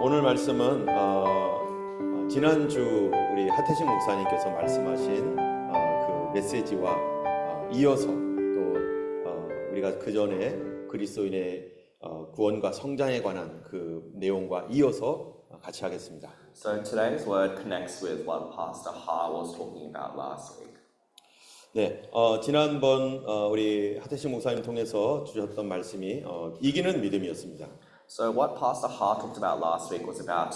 오늘 말씀은 지난주 우리 하태식 목사님께서 말씀하신 그 메시지와 이어서 또 우리가 그 전에 그리스도인의 구원과 성장에 관한 그 내용과 이어서 같이 하겠습니다. So today's word connects with what Pastor Ha was talking about last week. 네, 지난번 우리 하태식 목사님 통해서 주셨던 말씀이 이기는 믿음이었습니다. So what Pastor Ha talked about last week was about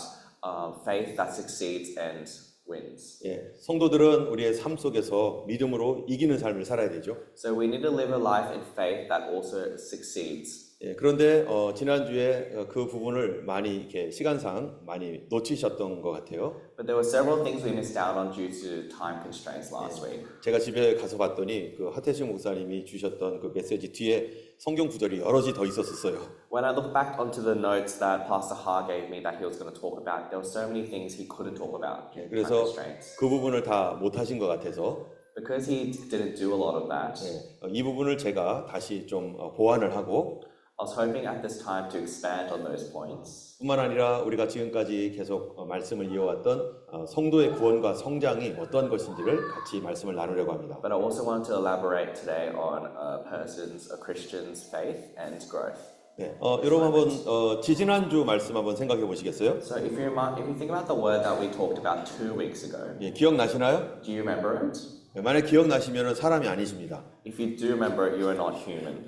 faith that succeeds and wins. 예, 성도들은 우리의 삶 속에서 믿음으로 이기는 삶을 살아야 되죠. So we need to live a life in faith that also succeeds. 예, 그런데 지난주에 그 부분을 많이 이렇게 시간상 많이 놓치셨던 것 같아요. But there were several things we missed out on due to time constraints last week. 제가 집에 가서 봤더니 그 하태식 목사님이 주셨던 그 메시지 뒤에 성경 구절이 여럿이 더 있었어요. When I look back onto the notes that Pastor Ha gave me that he was going to talk about, there were so many things he couldn't talk about due to time 그래서 constraints. 그 부분을 다 못하신 것 같아서 Because he didn't do a lot of that. 이 부분을 제가 다시 좀 보완을 하고 I was hoping at this time to expand on those points. 뿐만 아니라 우리가 지금까지 계속 말씀을 이어왔던 성도의 구원과 성장이 어떤 것인지를 같이 말씀을 나누려고 합니다. But I also want to elaborate today on a Christian's faith and growth. 네, 여러분 한번 지지난주 말씀 한번 생각해 보시겠어요? So if you think about the word that we talked about 2 weeks ago, 예, 기억나시나요? do you remember it? 만약 기억나시면 사람이 아니십니다. If you do remember it, you are not human.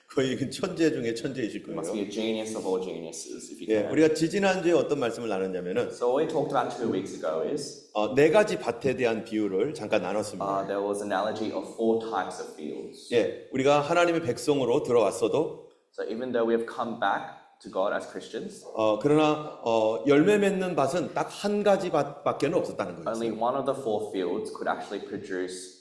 거의 천재 중에 천재이실 You must 거예요. be a genius of all geniuses if you 예, can. 우리가 지지난주에 어떤 말씀을 나눴냐면은 So what we talked about 2 weeks ago is 네 가지 밭에 대한 비유를 잠깐 나눴습니다. there was an analogy of 4 types of fields. 예, 우리가 하나님의 백성으로 들어왔어도 So even though we have come back to God as Christians, 그러나 열매 맺는 밭은 딱 한 가지 밭밖에는 없었다는 거예요. only one of the 4 fields could actually produce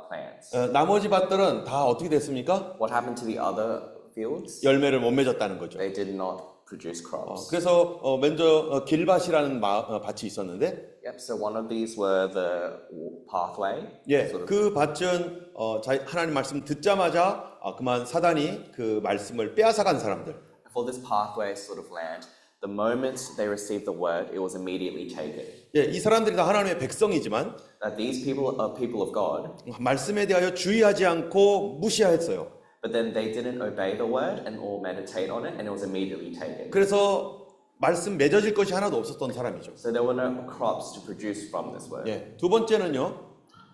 plants. 나머지 밭들은 다 어떻게 됐습니까? What happened to the other fields? 열매를 못 맺었다는 거죠. They did not produce crops. 그래서 먼저 길밭이라는 밭이 있었는데, Yep. So one of these were the pathway. 예, sort of. 그 밭은 하나님 말씀 듣자마자 그만 사단이 그 말씀을 빼앗아간 사람들. For this pathway sort of land, the moment they received the word, it was immediately taken. 예, 이 사람들이 다 하나님의 백성이지만 That these people are people of God, 말씀에 대하여 주의하지 않고 무시했어요. but then they didn't obey the word and or meditate on it, and it was immediately taken. 그래서 말씀 맺어질 것이 하나도 없었던 사람이죠. So there were no crops to produce from this word. 예, 두 번째는요,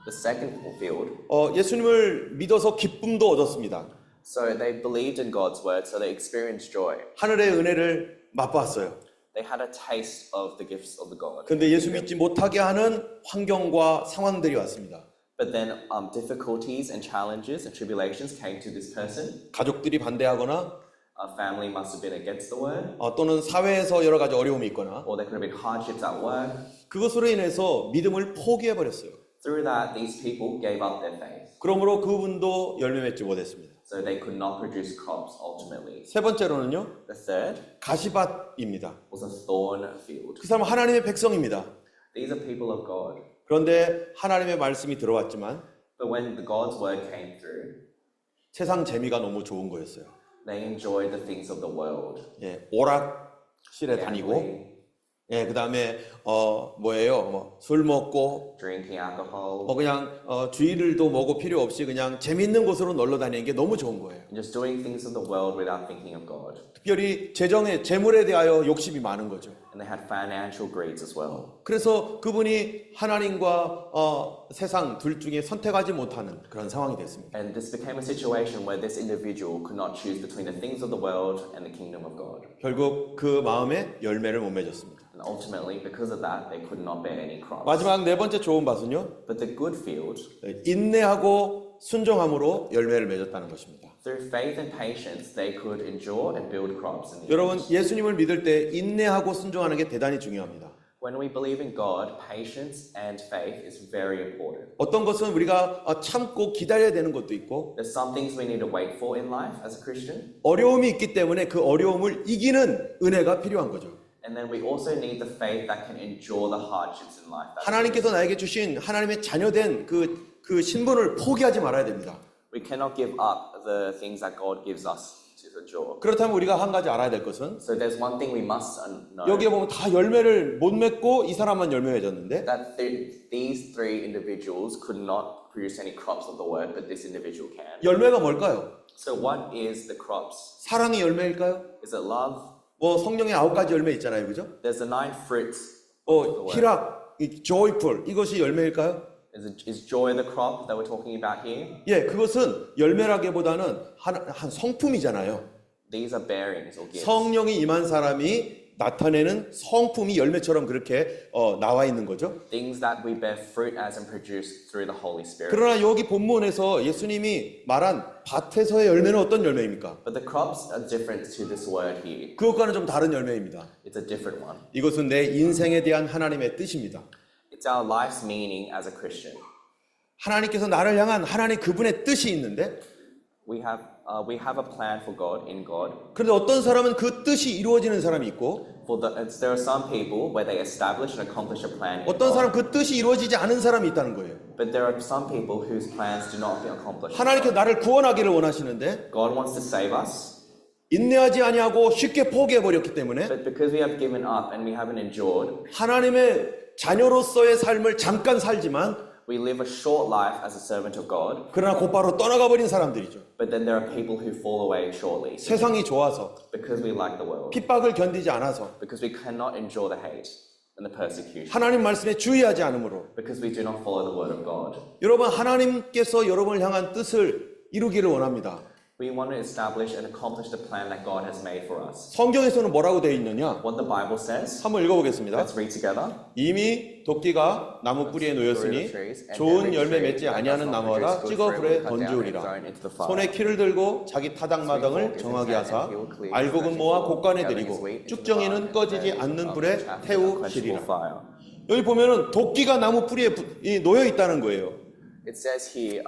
The second field, 예수님을 믿어서 기쁨도 얻었습니다. so they believed in God's word, so they experienced joy. 하늘의 은혜를 맛보았어요. They had a taste of the gifts of the God. 근데 예수 믿지 못하게 하는 환경과 상황들이 왔습니다. But then difficulties and challenges and tribulations came to this person. 가족들이 반대하거나 Family must have been against the word, 또는 사회에서 여러 가지 어려움이 있거나 or there could have been hardships at work. 그것으로 인해서 믿음을 포기해 버렸어요. Through that, these people gave up their faith. 그러므로 그분도 열매 맺지 못했습니다. So they could not produce crops ultimately. 세 번째로는요, The third 가시밭입니다. was a thorn field. 그 사람은 하나님의 백성입니다. These are people of God. 그런데 하나님의 말씀이 들어왔지만 But when God's word came through, 세상 재미가 너무 좋은 거였어요. they enjoyed the things of the world. 예, 오락실에 다니고, Gambling, 예, 그 다음에 술 먹고, drinking alcohol, 그냥 주일을도 뭐고 필요 없이 그냥 재밌는 곳으로 놀러 다니는 게 너무 좋은 거예요. and just doing things of the world without thinking of God. 특별히 재물에 대하여 욕심이 많은 거죠. And they had financial greeds as well. 그래서 그분이 하나님과 세상 둘 중에 선택하지 못하는 그런 상황이 됐습니다. And this became a situation where this individual could not choose between the things of the world and the kingdom of God. 결국 그 마음에 열매를 못 맺었습니다. And ultimately, because of that, they could not bear any crops. 마지막 네 번째 좋은 밭은요, But the good field, 인내하고 순종함으로 열매를 맺었다는 것입니다. through faith and patience, they could endure and build crops. In the 여러분, end. 예수님을 믿을 때 인내하고 순종하는 게 대단히 중요합니다. When we believe in God, patience and faith is very important. 어떤 것은 우리가 참고 기다려야 되는 것도 있고, There's some things we need to wait for in life as a Christian, 어려움이 있기 때문에 그 어려움을 이기는 은혜가 필요한 거죠. and then we also need the faith that can endure the hardships in life. 하나님께서 나에게 주신 하나님의 자녀된 그 신분을 포기하지 말아야 됩니다. We cannot give up the things that God gives us which is a jaw. 그렇다면 우리가 한 가지 알아야 될 것은 So there's one thing we must know. 여기에 보면 다 열매를 못 맺고 이 사람만 열매 맺었는데 That these three individuals could not produce any crops of the word, but this individual can. 열매가 뭘까요? So what is the crops? 사랑의 열매일까요? Is it love? 뭐 성령의 9가지 열매 있잖아요, 그죠? There's the 9 fruits. of the word. 희락, joyful 이것이 열매일까요? Is joy the crop that we're talking about here? 예, 그것은 열매라기보다는 한 성품이잖아요. These are bearings or gifts. 성령이 임한 사람이 나타내는 성품이 열매처럼 그렇게 나와 있는 거죠. Things that we bear fruit as and produce through the Holy Spirit. 그러나 여기 본문에서 예수님이 말한 밭에서의 열매는 어떤 열매입니까? But the crops are different to this word here. 그것과는 좀 다른 열매입니다. It's a different one. 이것은 내 인생에 대한 하나님의 뜻입니다. It's our life's meaning as a Christian. 하나님께서 나를 향한 하나님 그분의 뜻이 있는데 We have a plan for God in God. 그런데 어떤 사람은 그 뜻이 이루어지는 사람이 있고 There are some people where they establish and accomplish a plan in 어떤 God. 사람 그 뜻이 이루어지지 않은 사람이 있다는 거예요. But there are some people whose plans do not be accomplished. 하나님께서 나를 구원하기를 원하시는데 God wants to save us, 인내하지 아니하고 쉽게 포기해 버렸기 때문에 but because we have given up and we haven't endured, 하나님의 자녀로서의 삶을 잠깐 살지만 we live a short life as a servant of God. 그러나 곧바로 떠나가 버린 사람들이죠. But then there are people who fall away shortly 세상이 좋아서 because we like the world, 핍박을 견디지 않아서 because we cannot endure the hate and the persecution, 하나님 말씀에 주의하지 않으므로 because we do not follow the word of God. 여러분 하나님께서 여러분을 향한 뜻을 이루기를 원합니다. We want to establish and accomplish the plan that God has made for us. 성경에서는 뭐라고 되어 있느냐? What the Bible says, 한번 읽어보겠습니다. let's read together. 이미 도끼가 나무 뿌리에 놓였으니 좋은 열매 맺지 아니하는 나무마다 찍어 불에 던지우리라. 손에 키를 들고 자기 타닥마당을 정하게 하사 알곡은 모아 곡간에 들이고 쭉정이는 꺼지지 않는 불에 태우시리라. 여기 보면은 도끼가 나무 뿌리에 놓여 있다는 거예요. It says here,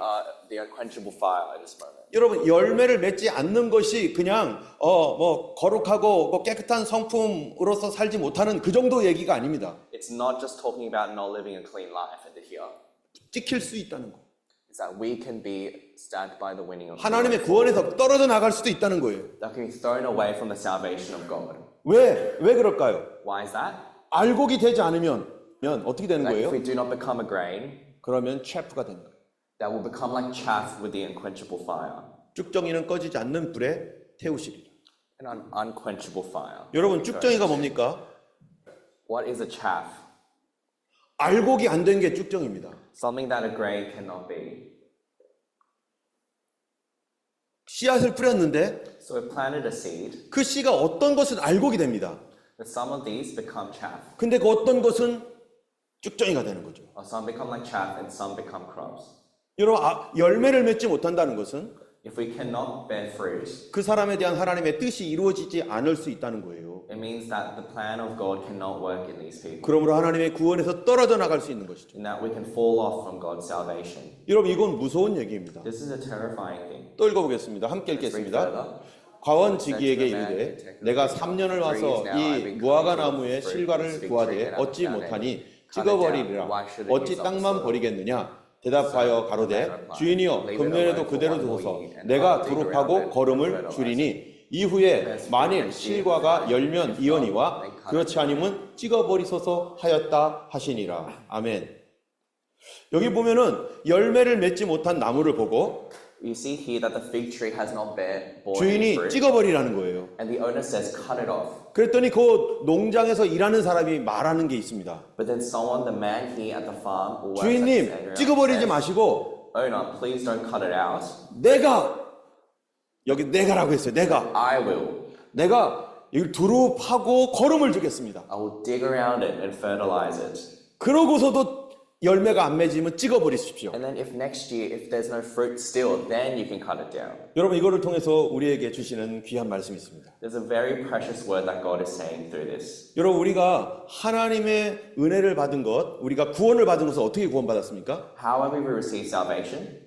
the unquenchable fire at this moment. 여러분 열매를 맺지 않는 것이 그냥 뭐 거룩하고 뭐 깨끗한 성품으로서 살지 못하는 그 정도 얘기가 아닙니다. It's not just talking about not living a clean life at the here. 찍힐 수 있다는 거. It's that we can be stabbed by the winning of 하나님의 구원에서 떨어져 나갈 수도 있다는 거예요. that can be thrown away from the salvation of God. 왜 그럴까요? Why is that? 알곡이 되지 않으면 어떻게 되는 Like 거예요? if we do not become a grain, 그러면 체프가 되는 거예요. that will become like chaff with the unquenchable fire. 쭉정이는 꺼지지 않는 불에 태우시리라. An unquenchable fire. 여러분 쭉정이가 뭡니까? What is a chaff? 알곡이 안 된 게 쭉정입니다. Something that a grain cannot be. 씨앗을 뿌렸는데 So we planted a seed, 그 씨가 어떤 것은 알곡이 됩니다. but some of these become chaff. 근데 그 어떤 것은 쭉정이가 되는 거죠. Or some become like chaff and some become crops. 여러분 열매를 맺지 못한다는 것은 If we cannot bear fruit, 그 사람에 대한 하나님의 뜻이 이루어지지 않을 수 있다는 거예요. it means that the plan of God cannot work in these people. 그러므로 하나님의 구원에서 떨어져 나갈 수 있는 것이죠. In that we can fall off from God's salvation. 여러분 이건 무서운 얘기입니다. This is a terrifying thing. 또 읽어보겠습니다. 함께 읽겠습니다. 과원지기에게 이르되 내가 3년을 와서 이 무화과 나무의 실과를 구하되 얻지 못하니 찍어버리리라. 어찌 땅만 버리겠느냐? 대답하여 가로되 주인이여 금년에도 그대로 두소서 내가 두릅하고 거름을 줄이니 이후에 만일 실과가 열면 이언이와 그렇지 않으면 찍어버리소서 하였다 하시니라. 아멘. 여기 보면은 열매를 맺지 못한 나무를 보고 You see here that the fig tree has not borne any 주인이 fruit, 찍어버리라는 거예요. and the owner says, "Cut it off." 그랬더니 그 농장에서 일하는 사람이 말하는 게 있습니다. But then the man here at the farm, who works at this 주인님, area, 찍어버리지 says, 마시고 "Owner, please don't cut it out. 여기 내가라고 했어요. I will. 내가 여기 두릅하고 거름을 주겠습니다. I will dig around it and fertilize it. 그러고서도 열매가 안 맺으면 찍어버리십시오. And then if next year, if there's no fruit still, then you can cut it down." 여러분 이거를 통해서 우리에게 주시는 귀한 말씀이 있습니다. There's a very precious word that God is saying through this. 여러분 우리가 하나님의 은혜를 받은 것, 우리가 구원을 받은 것은 어떻게 구원받았습니까? How have we received salvation?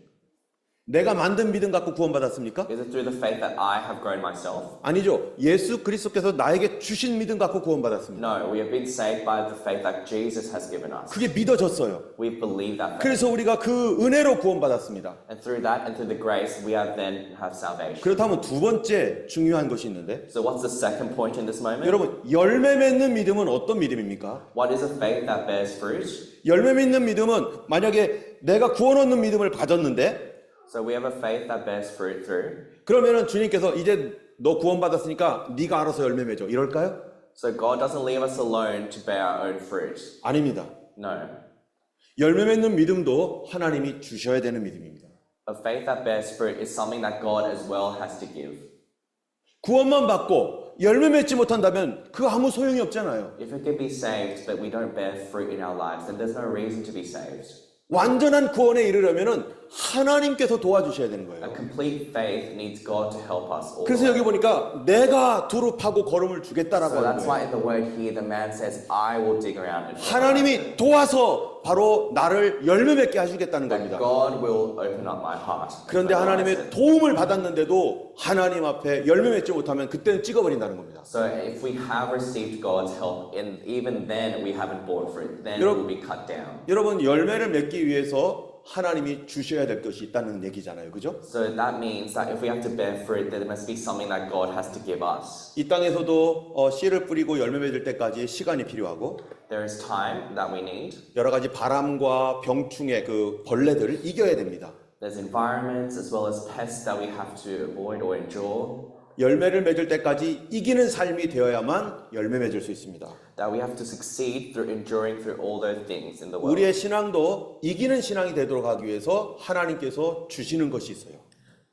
내가 만든 믿음 갖고 구원받았습니까? Is it through the faith that I have grown myself? 아니죠. 예수 그리스도께서 나에게 주신 믿음 갖고 구원받았습니다. No, we have been saved by the faith that Jesus has given us. 그게 믿어졌어요. We believe that faith. 그래서 우리가 그 은혜로 구원받았습니다. And through that and through the grace, we have then have salvation. 그렇다면 두 번째 중요한 것이 있는데 So what's the second point in this moment? 여러분 열매 맺는 믿음은 어떤 믿음입니까? What is a faith that bears fruit? 열매 맺는 믿음은 만약에 내가 구원 얻는 믿음을 가졌는데 So we have a faith that bears fruit through. 그러면은 주님께서 이제 너 구원받았으니까 네가 알아서 열매 맺어 이럴까요? So God doesn't leave us alone to bear our own fruit. 아닙니다. No. 열매 맺는 믿음도 하나님이 주셔야 되는 믿음입니다. A faith that bears fruit is something that God as well has to give. 구원만 받고 열매 맺지 못한다면 그거 아무 소용이 없잖아요. If we can be saved but we don't bear fruit in our lives, then there's no reason to be saved. 완전한 구원에 이르려면은 하나님께서 도와주셔야 되는 거예요. A complete faith needs God to help us all. 그래서 여기 보니까 내가 두루 파고 걸음을 주겠다라고 So 하는 that's 거예요. why in the word here the man says, I will dig around and 하나님이 도와서 바로 나를 열매 맺게 하시겠다는 that 겁니다. God will open up my heart. 그런데 하나님의 도움을 받았는데도 하나님 앞에 열매 맺지 못하면 그때는 찍어버린다는 겁니다. So if we have received God's help, and even then we haven't borne fruit, then 여러분- we'll be cut down. 여러분 열매를 맺기 위해서 하나님이 주셔야 될 것이 있다는 얘기잖아요. 그죠? So that means that if we have to bear fruit, there must be something that God has to give us. 이 땅에서도 씨를 뿌리고 열매 맺을 때까지 시간이 필요하고 There is time that we need. 여러 가지 바람과 병충해 그 벌레들을 이겨야 됩니다. There's environments as well as pests that we have to avoid or endure. 열매를 맺을 때까지 이기는 삶이 되어야만 열매 맺을 수 있습니다. That we have to succeed through enduring through all those things in the world. 우리의 신앙도 이기는 신앙이 되도록 하기 위해서 하나님께서 주시는 것이 있어요.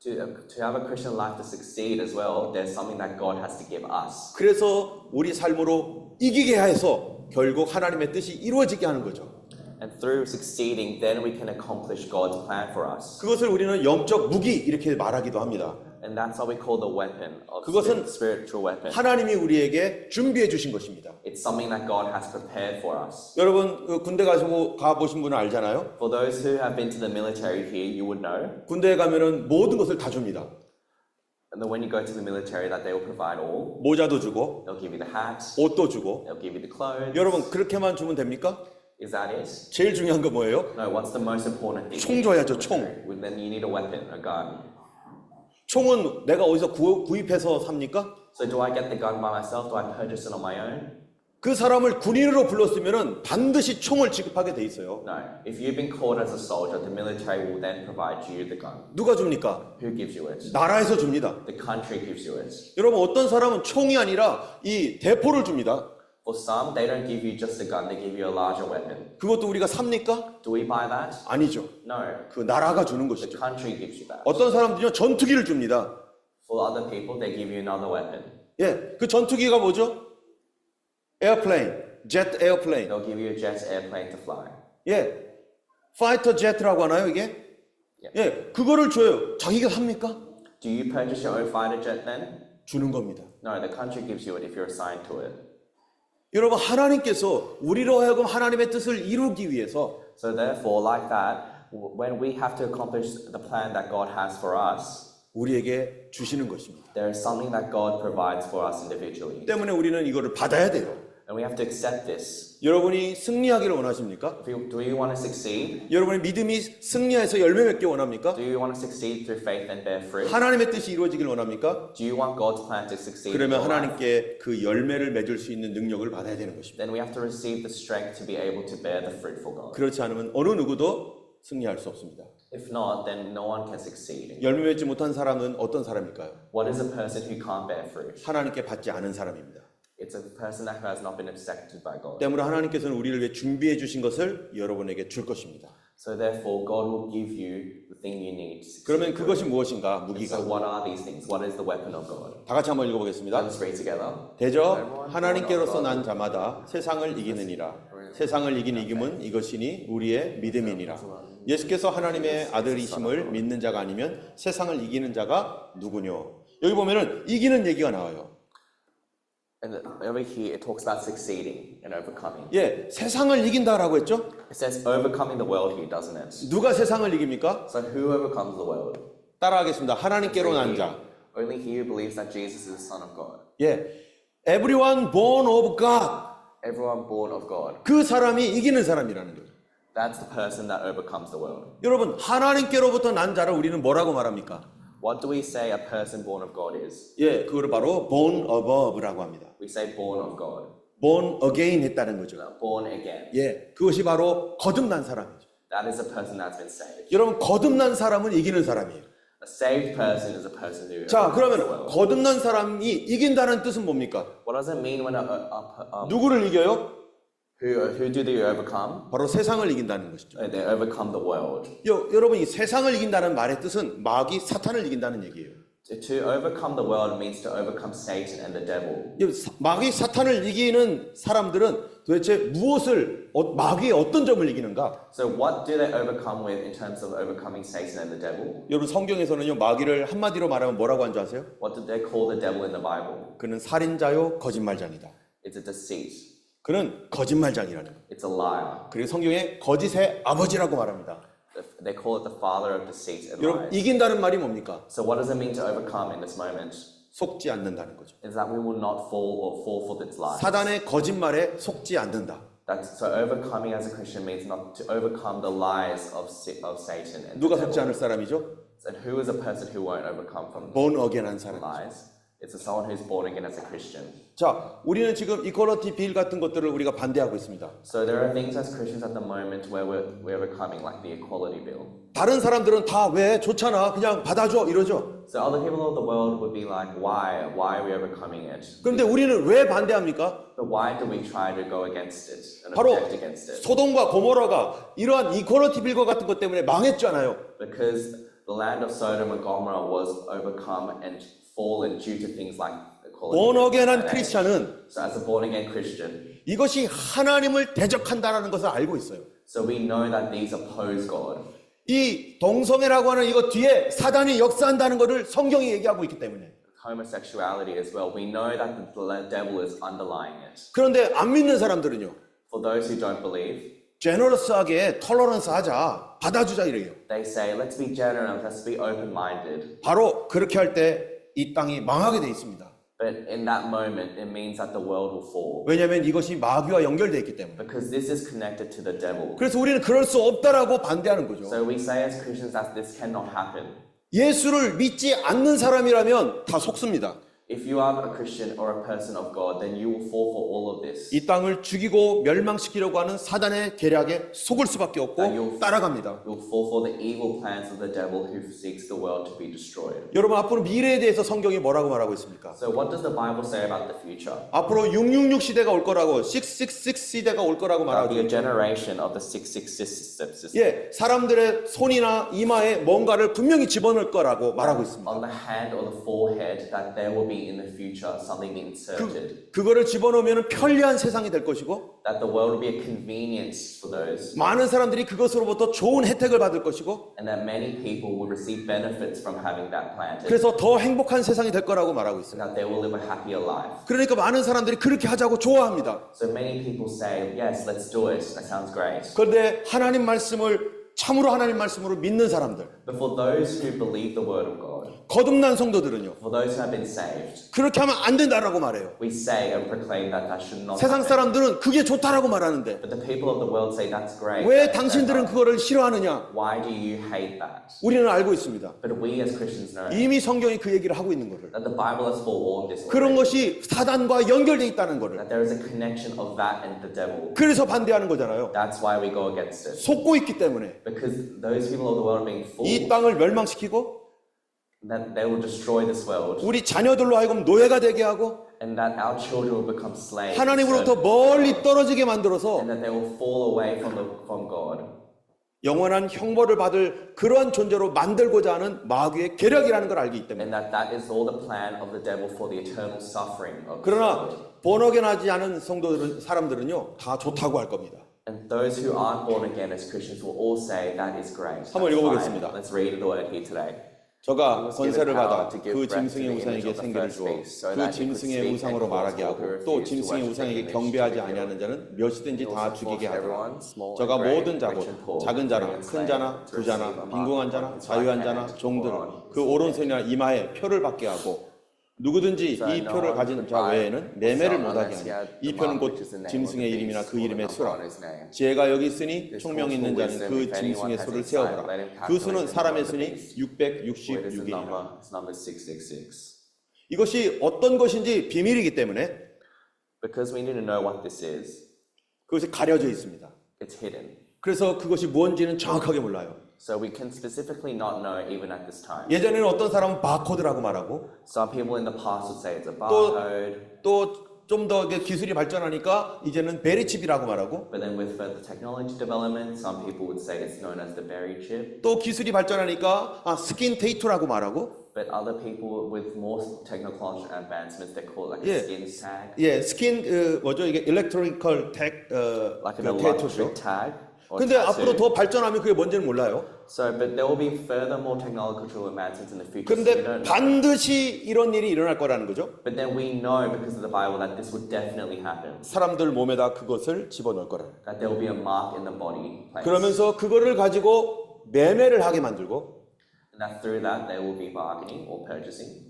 To have a Christian life to succeed as well, there's something that God has to give us. 그래서 우리 삶으로 이기게 해서 결국 하나님의 뜻이 이루어지게 하는 거죠. And through succeeding, then we can accomplish God's plan for us. 그것을 우리는 영적 무기 이렇게 말하기도 합니다. And that's what we call the weapon of 그것은 spiritual weapon. 하나님이 우리에게 준비해 주신 것입니다. It's something that God has prepared for us. 여러분 군대 가보신 분은 알잖아요. For those who have been to the military here, you would know. 군대에 가면은 모든 것을 다 줍니다. And then when you go to the military, that they will provide all. 모자도 주고 They'll give you the hat. 옷도 주고. They'll give you the clothes. 여러분 그렇게만 주면 됩니까? Is that it? 제일 중요한 거 뭐예요? No. What's the most important thing? 총 줘야죠, 총. Well, then you need a weapon, a gun. 총은 내가 어디서 구입해서 삽니까? So do I get the gun by myself? Do I purchase it on my own? 그 사람을 군인으로 불렀으면은 반드시 총을 지급하게 돼 있어요. No. If you've been called as a soldier, the military will then provide you the gun. 누가 줍니까? Who gives you it? 나라에서 줍니다. The country gives you it. 여러분 어떤 사람은 총이 아니라 이 대포를 줍니다. For some, they don't give you just a gun, they give you a larger weapon. 그것도 우리가 삽니까? Do we buy that? 아니죠. No. 그 나라가 주는 The 것이죠. country gives you that. 어떤 사람들은요 전투기를 줍니다. For other people, they give you another weapon. 예, 그 전투기가 뭐죠? 에어플레인, 젯 에어플레인. They'll give you a jet airplane to fly. 예, 파이터 제트라고 하나요 이게? 예, 그거를 줘요. 자기가 삽니까? Do you purchase your own fighter jet then? 주는 겁니다. No, the country gives you it if you're assigned to it. 여러분 하나님께서 우리로 하여금 하나님의 뜻을 이루기 위해서 So therefore, like that, when we have to accomplish the plan that God has for us, 우리에게 주시는 것입니다. there is something that God provides for us individually. 때문에 우리는 이거를 받아야 돼요. And we have to accept this. 여러분이 승리하기를 원하십니까? Do you want to succeed? 여러분의 믿음이 승리해서 열매 맺기 원합니까? Do you want to succeed through faith and bear fruit? 하나님의 뜻이 이루어지길 원합니까? Do you want God's plan to succeed? in 그러면 your life? 하나님께 그 열매를 맺을 수 있는 능력을 받아야 되는 것입니다. Then we have to receive the strength to be able to bear the fruit for God. 그렇지 않으면 어느 누구도 승리할 수 없습니다. If not, then no one can succeed. 열매 맺지 못한 사람은 어떤 사람일까요? What is a person who can't bear fruit? 하나님께 받지 않은 사람입니다. It's a person that has not been accepted by God. 때문에 하나님께서는 우리를 위해 준비해 주신 것을 여러분에게 줄 것입니다. So therefore, God will give you the thing you need to succeed. 그러면 그것이 무엇인가? And 무기가. so what are these things? What is the weapon of God? 다 같이 한번 읽어보겠습니다. Let's read together. 대저 하나님께로서 난 자마다 세상을 이기느니라. 세상을 이긴 이김은 이것이니 우리의 믿음이니라. 예수께서 하나님의 아들이심을 믿는 자가 아니면 세상을 이기는 자가 누구뇨? 여기 보면은 이기는 얘기가 나와요. And over here, it talks about succeeding and overcoming. 예, 세상을 이긴다라고 했죠? It says overcoming the world here, doesn't it? 누가 세상을 이깁니까? So who overcomes the world? 따라하겠습니다. 하나님께로 난 자. Only he who believes that Jesus is the Son of God. 예, everyone born of God. Everyone born of God. 그 사람이 이기는 사람이라는 거예요. That's the person that overcomes the world. 여러분, 하나님께로부터 난 자를 우리는 뭐라고 말합니까? What do we say a person born of God is? 예, 그걸 바로 born above라고 합니다. We say born of God. born again 했다는 거죠. Born again. 예, 그것이 바로 거듭난 사람이죠. That is a person that's been saved. 여러분, 거듭난 사람은 이기는 사람이에요. A saved person is a person who 자, overcomes the 그러면 world. 거듭난 사람이 이긴다는 뜻은 뭡니까? What does it mean when 누구를 이겨요? who do they overcome? 바로 세상을 이긴다는 것이죠. They overcome the world. 여러분, 이 세상을 이긴다는 말의 뜻은 마귀 사탄을 이긴다는 얘기예요. To overcome the world means to overcome Satan and the devil. 마귀 사탄을 이기는 사람들은 도대체 무엇을 마귀의 어떤 점을 이기는가? So what do they overcome with in terms of overcoming Satan and the devil? 여러분, 성경에서는요, 마귀를 한마디로 말하면 뭐라고 하는 줄 아세요? What do they call the devil in the Bible? 그는 살인자요 거짓말장이다. It's a deceit. 그는 거짓말장이라는 거예요. It's a liar. 그리고 성경에 거짓의 아버지라고 말합니다. They call it the father of deceit and 여러분, lies. 이긴다는 말이 뭡니까? So what does it mean to overcome in this moment? 속지 않는다는 거죠. Is that we will not fall for its lies. 사단의 거짓말에 속지 않는다. That's, so overcoming as a Christian means not to overcome the lies of Satan and 누가 the 속지 않을 devil. 사람이죠? So who is a person who won't overcome from born again 한 사람. lies? It's someone who's born again as a Christian. 자, 우리는 지금 이퀄리티 빌 같은 것들을 우리가 반대하고 있습니다. So there are things as Christians at the moment where we're overcoming, like the equality bill. 다른 사람들은 다 왜 좋잖아, 그냥 받아줘 이러죠. So other people of the world would be like, why are we overcoming it? 그런데 우리는 왜 반대합니까? But why do we try to go against it and 바로 object against it? 소돔과 고모라가 이러한 이퀄리티 빌과 같은 것 때문에 망했잖아요. Because the land of Sodom and Gomorrah was overcome and fallen due to things like equality. born again한 and age. 크리스찬은 So as a born again Christian, 이것이 하나님을 대적한다라는 것을 알고 있어요. so we know that these oppose God. 이 동성애라고 하는 이거 뒤에 사단이 역사한다는 것을 성경이 얘기하고 있기 때문에. Homosexuality as well. We know that the devil is underlying it. 그런데 안 믿는 사람들은요, For those who don't believe, 제너러스하게 털러런스 하자, 받아주자 이래요. they say, let's be generous, let's be open-minded. 바로 그렇게 할 때 이 땅이 망하게 돼 있습니다. But in that moment, it means that the world will fall. 왜냐하면 이것이 마귀와 연결되어 있기 때문에. Because this is connected to the devil. 그래서 우리는 그럴 수 없다라고 반대하는 거죠. So we say as Christians that this cannot happen. 예수를 믿지 않는 사람이라면 다 속습니다. If you are a Christian or a person of God, then you will fall for all of this. 이 땅을 죽이고 멸망시키려고 하는 사단의 계략에 속을 수밖에 없고 따라갑니다. You will fall for the evil plans of the devil who seeks the world to be destroyed. 여러분, 앞으로 미래에 대해서 성경이 뭐라고 말하고 있습니까? So what does the Bible say about the future? 앞으로 666 시대가 올 거라고, 666 시대가 올 거라고 About 말하죠. the generation of the 666 system. 예, 사람들의 손이나 이마에 뭔가를 분명히 집어넣을 거라고 말하고 있습니다. On the hand or the forehead, that there will be in the future something being inserted. 그거를 집어넣으면 편리한 세상이 될 것이고, That the world will be a convenience for those. 많은 사람들이 그것으로부터 좋은 혜택을 받을 것이고, And that many people will receive benefits from having that planted. 그래서 더 행복한 세상이 될 거라고 말하고 So 있습니다. that they will live a happier life. 그러니까 많은 사람들이 그렇게 하자고 좋아합니다. So many people say, yes, let's do it. That sounds great. 그런데 하나님 말씀을 참으로 하나님 말씀으로 믿는 사람들, But for those who believe the word of God, 거듭난 성도들은요, for those who have been saved, 그렇게 하면 안 된다라고 말해요. we say and proclaim that that should not 세상 happen. 사람들은 그게 좋다라고 말하는데 But the people of the world say that's great. 왜 that's 당신들은 better. 그거를 싫어하느냐? Why do you hate that? 우리는 알고 있습니다. But we as Christians know 이미 성경이 그 얘기를 하고 있는 거를. that the Bible has forewarned this 그런 already. 것이 사단과 연결돼 있다는 거를. That there is a connection of that and the devil. 그래서 반대하는 거잖아요. That's why we go against it. 속고 있기 때문에 Because those people of the world are being 이 fooled. 땅을 멸망시키고 That they will destroy this world. 우리 자녀들로 하여금 노예가 되게 하고 And that our children will become slaves. 하나님으로부터 멀리 떨어지게 만들어서 And that they will fall away from God. 영원한 형벌을 받을 그러한 존재로 만들고자 하는 마귀의 계략이라는 걸 알기 때문에. And that is all the plan of the devil for the eternal suffering of this 그러나 world. 본어겐하지 않은 성도들은 사람들은요 다 좋다고 할 겁니다. And those who aren't born again as Christians will all say that is great. 한번 That's 읽어보겠습니다. fine. Let's read the word here today. 저가 was given 권세를 power 받아 to give 그 breath to 짐승의 the image 우상에게 of the 생기를 first 주어 beast, so 그 that he could 짐승의 speak 우상으로 and cause 말하게 all 하고 who 또 refuse to 짐승의 worship the 우상에게 image 경배하지 to be 아니하는 killed. 자는 몇이든지 He 다 also 죽이게 forced 하더라. everyone, small 저가 and great, 모든 자고 rich and poor, 작은 free 자나 and 큰 slave, 자나 to 부자나 receive a mark 빈궁한 on 자나 his right 자유한 hand 자나 or 종들을 on 그 his 오른손이나 이마에 표를 받게 하고 누구든지 이 표를 가진 자 외에는 매매를 못하게 하니 이 표는 곧 짐승의 이름이나 그 이름의 수라. 지혜가 여기 있으니 총명 있는 자는 그 짐승의 수를 세어보라. 그 수는 사람의 수니 666이라. number 666. 이것이 어떤 것인지 비밀이기 때문에 Because we need to know what this is, 그것이 가려져 있습니다. it's hidden. 그래서 그것이 뭔지는 정확하게 몰라요. So we can specifically not know even at this time. 예전에는 어떤 사람은 바코드라고 말하고 Some people in the past would say it's a barcode, 또 좀 더 기술이 발전하니까 이제는 베리칩이라고 말하고 but then with further technology development, some people would say it's known as the berry chip. 또 기술이 발전하니까 스킨 테이토라고 말하고 But other people with more technological advancements, they call it like Yeah. a skin tag, 예 스킨 뭐죠 이게 일렉트로니컬 like an 테이토죠. electric tag. Or 근데 tattoo. 앞으로 더 발전하면 그게 뭔지는 몰라요. So, but there will be further more technological advancements in the future. So we 근데 don't know. 반드시 이런 일이 일어날 거라는 거죠. But then we know because of the Bible that this would definitely happen. 사람들 몸에다 그것을 집어넣을 거라는 거예요. That there will be a mark in the body place. 그러면서 그거를 가지고 매매를 하게 만들고 And that through that they will be bargaining or purchasing.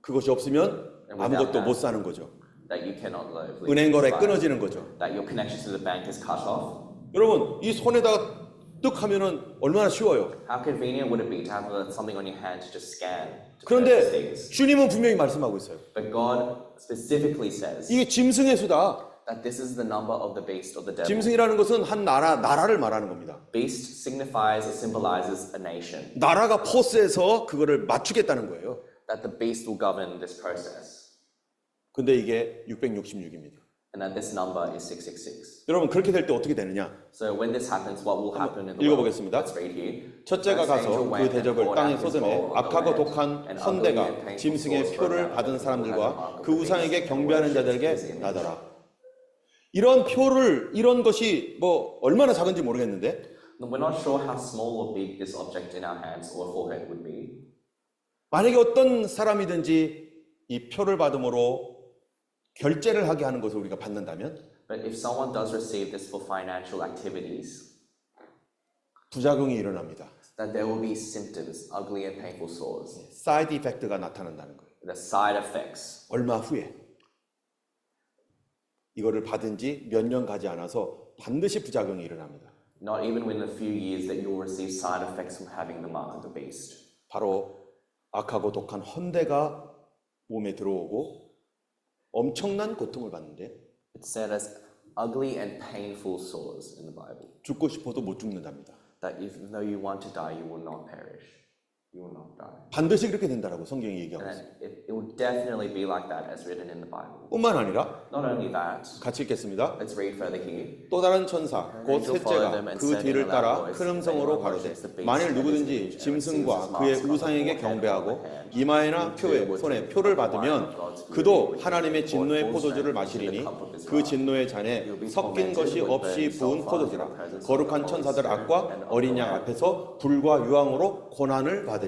그것이 없으면 아무것도 못 사는 거죠. That you cannot live. 은행 거래 끊어지는 거죠. That your connection to the bank is cut off. 여러분 이 손에다 뜩 하면은 얼마나 쉬워요. How convenient would it be to have something on your hand to just scan? To purchase 그런데 things? 주님은 분명히 말씀하고 있어요. But God specifically says 이게 짐승의 수다. that this is the number of the beast of the devil. 짐승이라는 것은 한 나라를 말하는 겁니다. Beast signifies or symbolizes a nation. 나라가 포스해서 그거를 맞추겠다는 거예요. That the beast will govern this process. 근데 이게 666입니다. And that this number is 666. 여러분 그렇게 될 때 어떻게 되느냐? So when this happens, what will happen in the world? 읽어보겠습니다. Let's read here. 첫째가 First angel 가서 그 went and 대접을 poured 땅에 out his 쏟음에 bowl on the 악하고 land, 독한 and ugly and 헌대가 painful 짐승의 sores 표를 broke out 받은 of the 사람들과 mark of 그 the 우상에게 beast, 경배하는 and worshipped 자들에게 his image. 나더라. 이런 표를 이런 것이 뭐 얼마나 작은지 모르겠는데 We're not sure how small or big this object in our hands or forehead would be. 만약에 어떤 사람이든지 이 표를 받음으로 결제를 하게 하는 것을 우리가 받는다면 But if someone does receive this for financial activities, 부작용이 일어납니다. then there will be symptoms, ugly and painful sores. 사이드 이펙트가 나타난다는 거예요. The side effects. 얼마 후에 이거를 받은 지 몇 년 가지 않아서 반드시 부작용이 일어납니다. Not even within a few years that you'll receive side effects from having the mark of the beast. 바로 악하고 독한 헌대가 몸에 들어오고 엄청난 고통을 받는데 It's said as ugly and painful sores in the Bible. 죽고 싶어도 못 죽는답니다. That even though you want to die, you will not perish. You will not die. 반드시 그렇게 된다라고 성경이 얘기하고 And 있습니다. it will definitely be like that as written in the Bible. 뿐만 아니라 Not only that, 같이 읽겠습니다. let's read further here. 또 다른 천사 곧 셋째가 그 뒤를 따라 큰 음성으로 가로되 만일 누구든지 짐승과 그의 우상에게 경배하고 이마에나 표에 손에 표를 받으면 그도 하나님의 진노의 포도주를 마시리니 그 진노의 잔에 섞인 것이 없이 부은 포도주라 거룩한 천사들 앞과 어린 양 앞에서 불과 유황으로 고난을 받으리니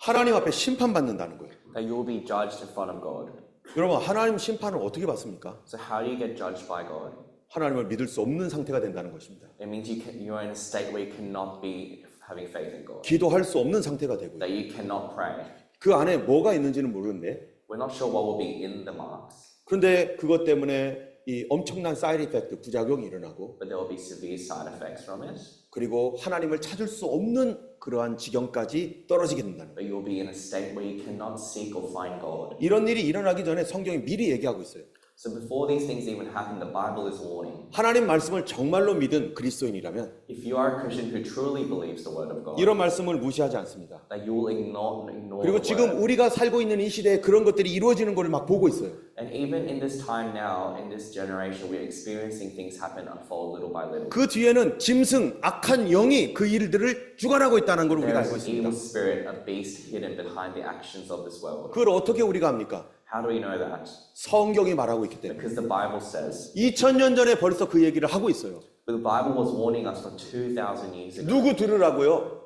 하나님 앞에 심판받는다는 거예요. That you will be judged in front of God. 여러분 하나님 심판을 어떻게 받습니까? So how do you get judged by God? 하나님을 믿을 수 없는 상태가 된다는 것입니다. It means you're in a state where you cannot be having faith in God. 기도할 수 없는 상태가 되고요. That you cannot pray. 그 안에 뭐가 있는지는 모르는데 We're not sure what will be in the marks. 그런데 그것 때문에 이 엄청난 사이드 이펙트 부작용이 일어나고 But there will be severe side effects from it. 그리고 하나님을 찾을 수 없는 그러한 지경까지 떨어지게 된다는 거예요. But you'll be in a state where you cannot seek or find God. 이런 일이 일어나기 전에 성경이 미리 얘기하고 있어요. So before these things even happen, the Bible is warning. 하나님 말씀을 정말로 믿은 그리스도인이라면 If you are a Christian who truly believes the word of God, 이런 말씀을 무시하지 않습니다. that you will ignore 그리고 the 지금 word. 우리가 살고 있는 이 시대에 그런 것들이 이루어지는 걸 막 보고 있어요. And even in this time now, in this generation, we're experiencing things happen unfold little by little. 그 뒤에는 짐승, 악한 영이 그 일들을 주관하고 있다는 걸 우리가 There 알고 is an 있습니다. evil spirit, a beast hidden behind the actions of this world. 그걸 어떻게 우리가 합니까? How do we know that? 성경이 말하고 있기 때문에. Because the Bible says, 2000년 전에 벌써 그 얘기를 하고 있어요. but the Bible was warning us for 2,000 years ago. 누구 들으라고요?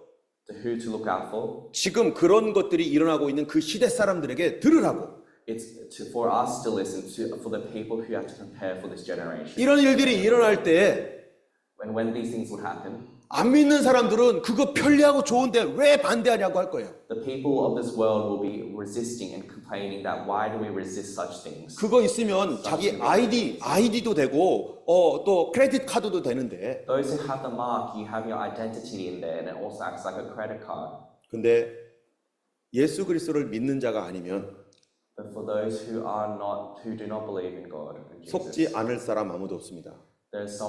To who to look out for? 지금 그런 것들이 일어나고 있는 그 시대 사람들에게 들으라고. For us to listen to, for the people who have to prepare for this generation. 이런 일들이 일어날 때 When these things would happen, 안 믿는 사람들은 그거 편리하고 좋은데 왜 반대하냐고 할 거예요. the people of this world will be resisting and complaining that why do we resist such things? 그거 있으면 자기 아이디도 되고 또 크레딧 카드도 되는데 Those who have the mark, you have your identity in there, and it also acts like a credit card. 근데 예수 그리스도를 믿는 자가 아니면 But for those who do not believe in God and Jesus, 속지 않을 사람 아무도 없습니다. there's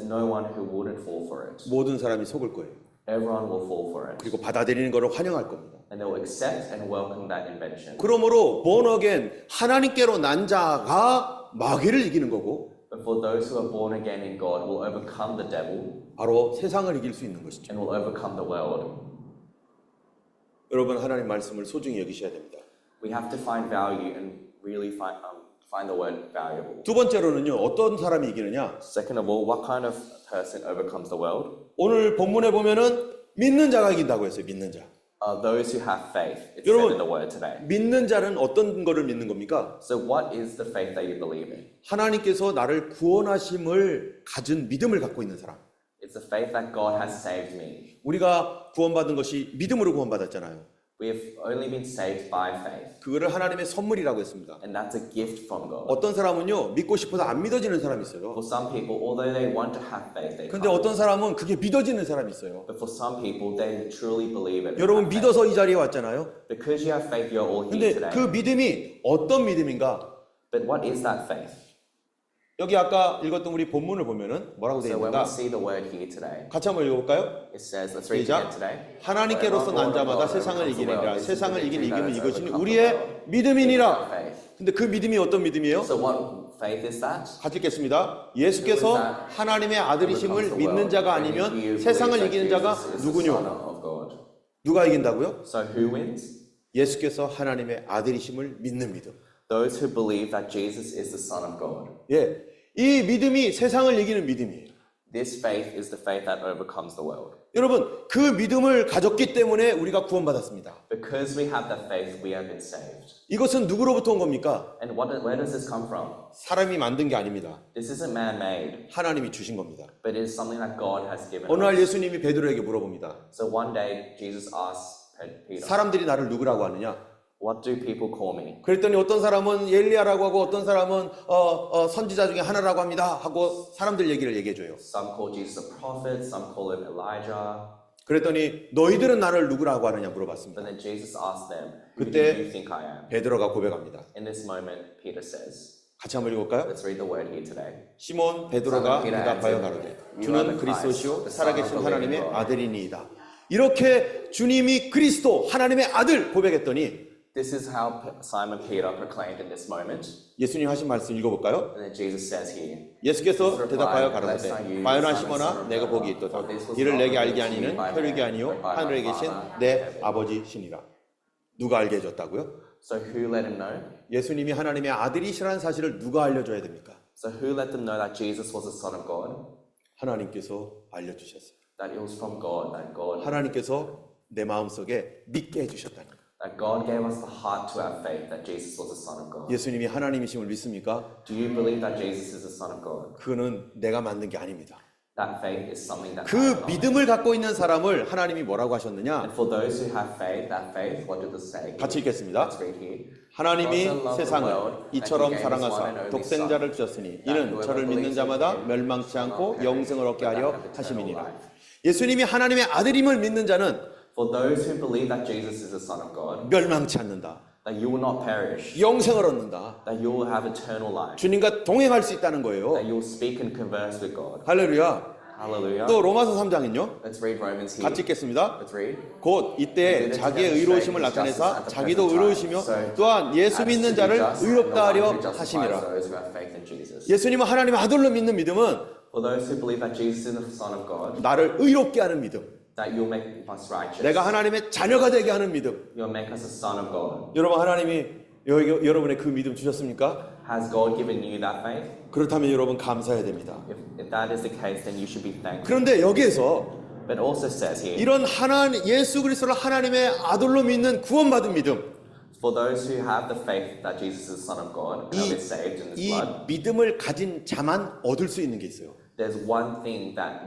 no one who wouldn't fall for it. 모든 사람이 속을 거예요. Everyone will fall for it, 그리고 받아들이는 것을 환영할 겁니다. and they will accept and welcome that invention. 그러므로 born again 하나님께로 난 자가 마귀를 이기는 거고 But for those who are born again in God, will overcome the devil 바로 세상을 이길 수 있는 것이죠. and will overcome the world. 여러분 하나님 말씀을 소중히 여기셔야 됩니다. We have to find value and really find the word valuable. 두 번째로는요. 어떤 사람이 이기느냐? Second of all, what kind of person overcomes the world? 오늘 본문에 보면은 믿는 자가 이긴다고 했어요. 믿는 자. Those who have faith. It's 여러분, said in the word today. 믿는 자는 어떤 거를 믿는 겁니까? So what is the faith that you believe in? 하나님께서 나를 구원하심을 가진 믿음을 갖고 있는 사람. It's the faith that God has saved me. 우리가 구원받은 것이 믿음으로 구원받았잖아요. We have only been saved by faith. 그거를 하나님의 선물이라고 했습니다. And that's a gift from God. 어떤 사람은요. 믿고 싶어도 안 믿어지는 사람이 있어요. For some people, although they want to have faith, they 근데 can't. 어떤 사람은 그게 믿어지는 사람이 있어요. But for some people, they truly believe it. 여러분 믿어서 이 자리에 왔잖아요. Because you have faith, you're all 근데 here today. 그 믿음이 어떤 믿음인가? But what is that faith? 여기 아까 읽었던 우리 본문을 보면은 뭐라고 되어 So when we 있는가? see the word here today, 같이 한번 읽어볼까요? it says, let's read it again 시작. today. 하나님께로서 난 자마다 세상을 이기느니라. 세상을 이긴 이김은 이것이 우리의 믿음이니라. 근데 그 믿음이 어떤 믿음이에요? So what faith is that? 같이 읽겠습니다. 예수께서 하나님의 아들이심을 믿는 자가 아니면 세상을 이기는 자가 누구뇨? 누가 이긴다고요? So who wins? 예수께서 하나님의 아들이심을 믿는 믿음. Those who believe that Jesus is the Son of God. 예, 이 믿음이 세상을 이기는 믿음이에요. This faith is the faith that overcomes the world. 여러분, 그 믿음을 가졌기 때문에 우리가 구원받았습니다. Because we have that faith, we have been saved. 이것은 누구로부터 온 겁니까? And where does this come from? 사람이 만든 게 아닙니다. This isn't man-made, 하나님이 주신 겁니다. but it is something that God has given 어느 날 us. 예수님이 베드로에게 물어봅니다. So one day, Jesus asked Peter, 사람들이 나를 누구라고 하느냐? what do people call me? 그랬더니 어떤 사람은 엘리야라고 하고 어떤 사람은 선지자 중에 하나라고 합니다 하고 사람들 얘기를 얘기해줘요. Some call Jesus a prophet, some call him Elijah. 그랬더니 너희들은 나를 누구라고 하느냐 물어봤습니다. But then Jesus asked them, who do 그때 you think I am? 베드로가 고백합니다. In this moment, Peter says, 같이 한번 읽어볼까요? let's read the word here today. 시몬 베드로가 대답하여 가로되 주는 그리스도시요 살아계신 하나님의 아들이니이다. 이렇게 주님이 그리스도 하나님의 아들 고백했더니 This is how Simon Peter proclaimed in this moment. 예수님 하신 말씀 읽어볼까요? And then Jesus says here, 예수께서 대답하여 가로되 바요나 시몬아 내가 복이 있도다. 이를 내게 알게 하니는 혈육이 아니요 하늘에 계신 내 아버지시니라. 누가 알게 해줬다고요? so who let him know? 예수님이 하나님의 아들이시라는 사실을 누가 알려줘야 됩니까? So who let them know that Jesus was the Son of God? 하나님께서 알려주셨어요. That it was from God, 하나님께서 내 마음속에 믿게 해주셨다는 거예요. that God gave us the heart to have faith that Jesus was the Son of God. 예수님이 하나님이심을 믿습니까? Do you believe that Jesus is the Son of God? 그거는 내가 만든 게 아닙니다. That faith is something that 그 믿음을 갖고 있는 사람을 하나님이 뭐라고 하셨느냐? And for those who have faith, that faith, what did it say? 같이 읽겠습니다. Let's read here. 하나님이 세상을 이처럼 사랑하사 독생자를 주셨으니 이는 저를 믿는 자마다 멸망치 않고 영생을 얻게 하려 하심이니라. 예수님이 하나님의 아들임을 믿는 자는 For those who believe that Jesus is the Son of God, 멸망치 않는다. that you will not perish, 영생을 얻는다. that you will have eternal life, 주님과 동행할 수 있다는 거예요. that you will speak and converse with God. 할렐루야. Hallelujah. 또 로마서 3장은요. Let's read Romans here. 같이 읽겠습니다. Let's read. 곧 이때 자기의 의로우심을 나타내사 자기도 의로우시며 또한 예수 믿는 자를 의롭다 하려 하심이라. 예수님은 하나님의 아들로 믿는 믿음은 For those who believe that Jesus is the Son of God, 나를 의롭게 하는 믿음. that you'll make us righteous. 내가 하나님의 자녀가 되게 하는 믿음. You'll make us a son of God. 여러분 하나님이 여러분의 그 믿음 주셨습니까? Has God given you that faith? 그렇다면 여러분 감사해야 됩니다. If that is the case, then you should be thankful. 그런데 여기에서 But it also says here, 이런 예수 그리스도를 하나님의 아들로 믿는 구원받은 믿음, for those who have the faith that Jesus is the Son of God and have been saved in His 이 blood, 믿음을 가진 자만 얻을 수 있는 게 있어요. there's one thing that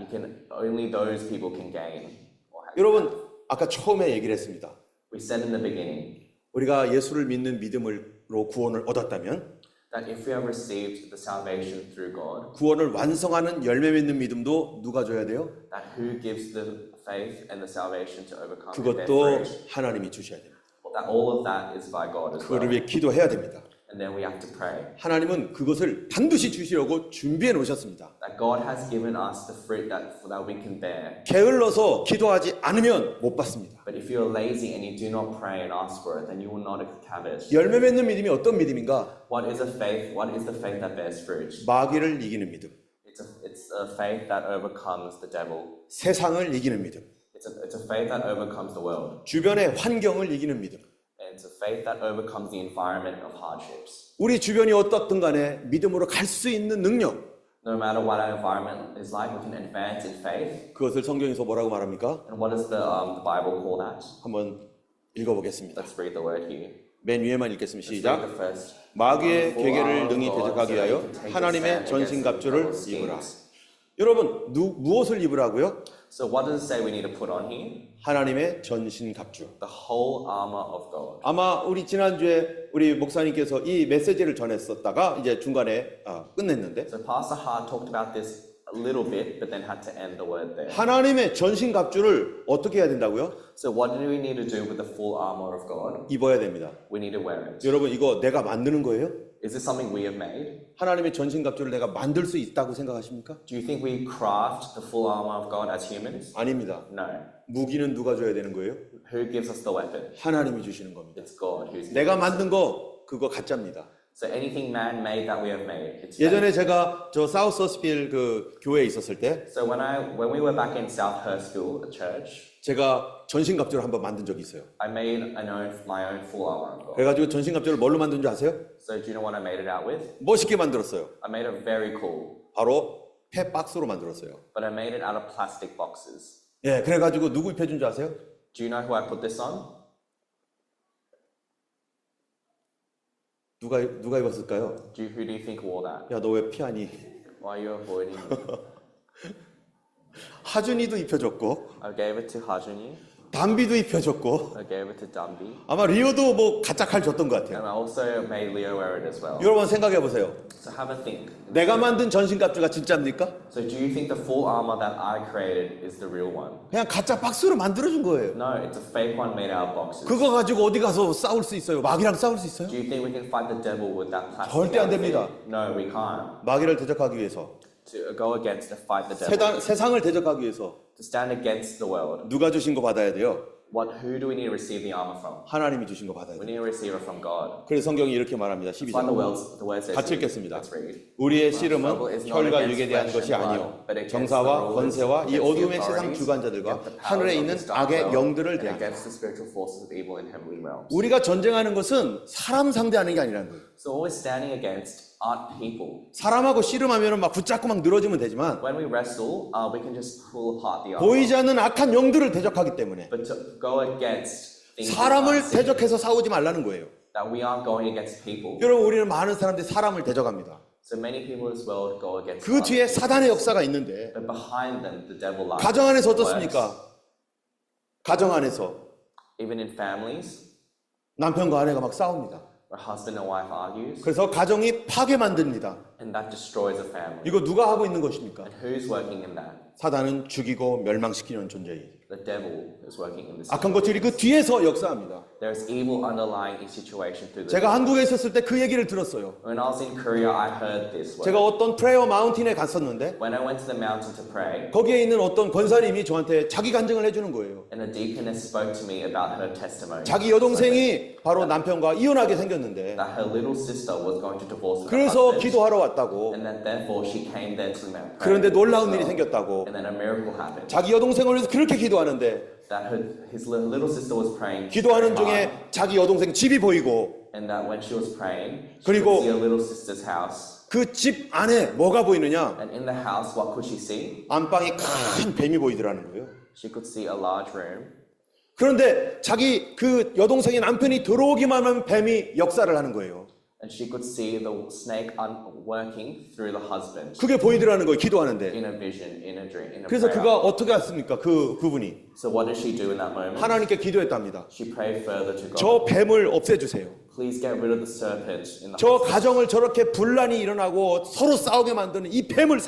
only those people can gain. Or have. 여러분, 아까 처음에 얘기를 했습니다. We said in the beginning 우리가 예수를 믿는 믿음으로 구원을 얻었다면 that if we have received the salvation through God, 구원을 완성하는 열매 맺는 믿음도 누가 줘야 돼요? that who gives the faith and the salvation to overcome and bear 그것도 fruit, 하나님이 주셔야 됩니다. that all of that is by God as 그거를 well. 위해 기도해야 됩니다. And then we have to pray 하나님은 그것을 반드시 주시려고 준비해 놓으셨습니다. that God has given us the fruit that we can bear. 게을러서 기도하지 않으면 못 받습니다. But if you're lazy and you do not pray and ask for it, then you will not have it. 열매 맺는 믿음이 어떤 믿음인가? What is a faith? What is the faith that bears fruit? 마귀를 이기는 믿음, It's a faith that overcomes the devil. 세상을 이기는 믿음, It's a faith that overcomes the world. 주변의 환경을 이기는 믿음. And it's a faith that overcomes the environment of hardships. 우리 주변이 어떻든 간에 믿음으로 갈 수 있는 능력, No matter what our environment is like, we can advance in faith. 그것을 성경에서 뭐라고 말합니까? And what does the Bible call that? 한번 읽어보겠습니다. Let's read the word here. 맨 위에만 읽겠습니다. Let's read 시작. the first. 마귀의 계계를 능히 대적하기 위하여 하나님의 전신갑주를 입으라. 여러분, 무엇을 입으라고요? So what does it say we need to put on here? 하나님의 전신갑주. The whole armor of God. 아마 우리 지난주에 우리 목사님께서 이 메시지를 전했었다가 이제 중간에 끝냈는데 So Pastor Hart talked about this a little bit, but then had to end the word there. 하나님의 전신갑주를 어떻게 해야 된다고요? So what do we need to do with the full armor of God? 입어야 됩니다. We need to wear it. 여러분, 이거 내가 만드는 거예요? Is this something we have made? 하나님의 전신갑주를 내가 만들 수 있다고 생각하십니까? Do you think we craft the full armor of God as humans? 아닙니다. No. 무기는 누가 줘야 되는 거예요? Who gives us the weapon? 하나님이 주시는 겁니다. It's God who's 내가 giving us. 만든 거 그거 가짜입니다. So anything man-made that we have made, it's 예전에 fake. 제가 저 사우스 허스필 그 교회에 있었을 때 So when we were back in South Hurstville, a church, 제가 전신갑주를 한번 만든 적이 있어요. I made my own full armor of God. 그래가지고 전신갑주를 뭘로 만든 줄 아세요? So do you know what I made it out with? 멋있게 만들었어요. I made it very cool, 바로 폐박스로 만들었어요. but I made it out of plastic boxes. 예, 그래가지고 누구 입혀준 줄 아세요? Do you know who I put this on? 누가 입었을까요? Who do you think wore that? 야, 너 왜 피하니? Why are you avoiding me? 하준이도 입혀줬고 I gave it to Hajuni. 담비도 입혀줬고 I gave it to Dumby. 아마 리오도 뭐 가짜 칼 줬던 것 같아요. And I also made Leo wear it as well. 여러분 생각해 보세요. So have a think. 내가 만든 전신갑주가 진짜입니까? So do you think the full armor that I created is the real one? 그냥 가짜 박스로 만들어준 거예요. No, it's a fake one made out of boxes. 그거 가지고 어디 가서 싸울 수 있어요? 마귀랑 싸울 수 있어요? Do you think we can fight the devil with that plastic? 절대 안 outfit? 됩니다. No, we can't. 마귀를 대적하기 위해서 To go against, to fight the devil. 세상을 대적하기 위해서 To stand against the world. 누가 주신 거 받아야 돼요? Who do we need to receive the armor from? 하나님이 주신 거 받아야 We 돼요. need to receive it from God. 그래서 성경이 이렇게 말합니다. That's why 12장 the word says. 같이 읽겠습니다. Let's read. 우리의 씨름은 혈과 육에 대한 것이 아니요 정사와 권세와 이 어둠의 세상 주관자들과 하늘에 있는 악의 영들을 대하여. against the spiritual forces of evil in heavenly realms. 우리가 전쟁하는 것은 사람 상대하는 게 아니라는 거예요. So what we're standing against aren't people. 사람하고 씨름하면 막 붙잡고 막 늘어지면 되지만 When we wrestle, we can just pull apart the armor. 보이지 않는 악한 영들을 대적하기 때문에 But to go against things 사람을 that aren't seen, 대적해서 싸우지 말라는 거예요. that we aren't going against people. 여러분, 우리는 많은 사람들이 사람을 대적합니다. So many people in this world go against 그 others. 뒤에 사단의 역사가 있는데 But behind them, the devil lies. 가정 안에서 어떻습니까? 가정 안에서 Even in families, 남편과 아내가 막 싸웁니다. where husband and wife argues, 그래서 가정이 파괴 만듭니다. and that destroys a family. 이거 누가 하고 있는 것입니까? And who's working in that? 사단은 죽이고 멸망시키는 존재예요. The devil is working in this. 악한 것들이 그 뒤에서 역사합니다. There's evil underlying each situation through the. 제가 한국에 있었을 때 그 얘기를 들었어요. When I was in Korea, I heard this word. 제가 어떤 프레어 마운틴에 갔었는데 When I went to the mountain to pray, 거기에 있는 어떤 권사님이 저한테 자기 간증을 해주는 거예요. and a deaconess spoke to me about her testimony. 자기 여동생이 바로 남편과 이혼하게 생겼는데 That her little sister was going to divorce with her 그래서 husband, 기도하러 왔다고. and that therefore she came there to pray. 그런데 놀라운 as 일이 well. 생겼다고. And then a miracle happened. 자기 여동생을 위해서 그렇게 기도하는데 That his little sister was praying. 기도하는 very 중에 hard, 자기 여동생 집이 보이고 and that when she was praying, she 그리고 could see her little sister's house. 그 집 안에 뭐가 보이느냐? And in the house, what could she see? 안방에 큰 뱀이 보이더라는 거예요. She could see a large room, 그런데 자기 그 여동생의 남편이 들어오기만 하면 뱀이 역사를 하는 거예요. and she could see the snake working through the husband 그게 보이더라는 거예요. 기도하는데. in a vision, in a dream, in a 그래서 prayer. 그가 어떻게 했습니까? 그분이 So what did she do in that moment? 하나님께 기도했답니다. She prayed further to God. 저 뱀을 없애주세요. Please get rid of the serpent in the 저 house. 가정을 저렇게 분란이 일어나고 서로 싸우게 만드는 이 뱀을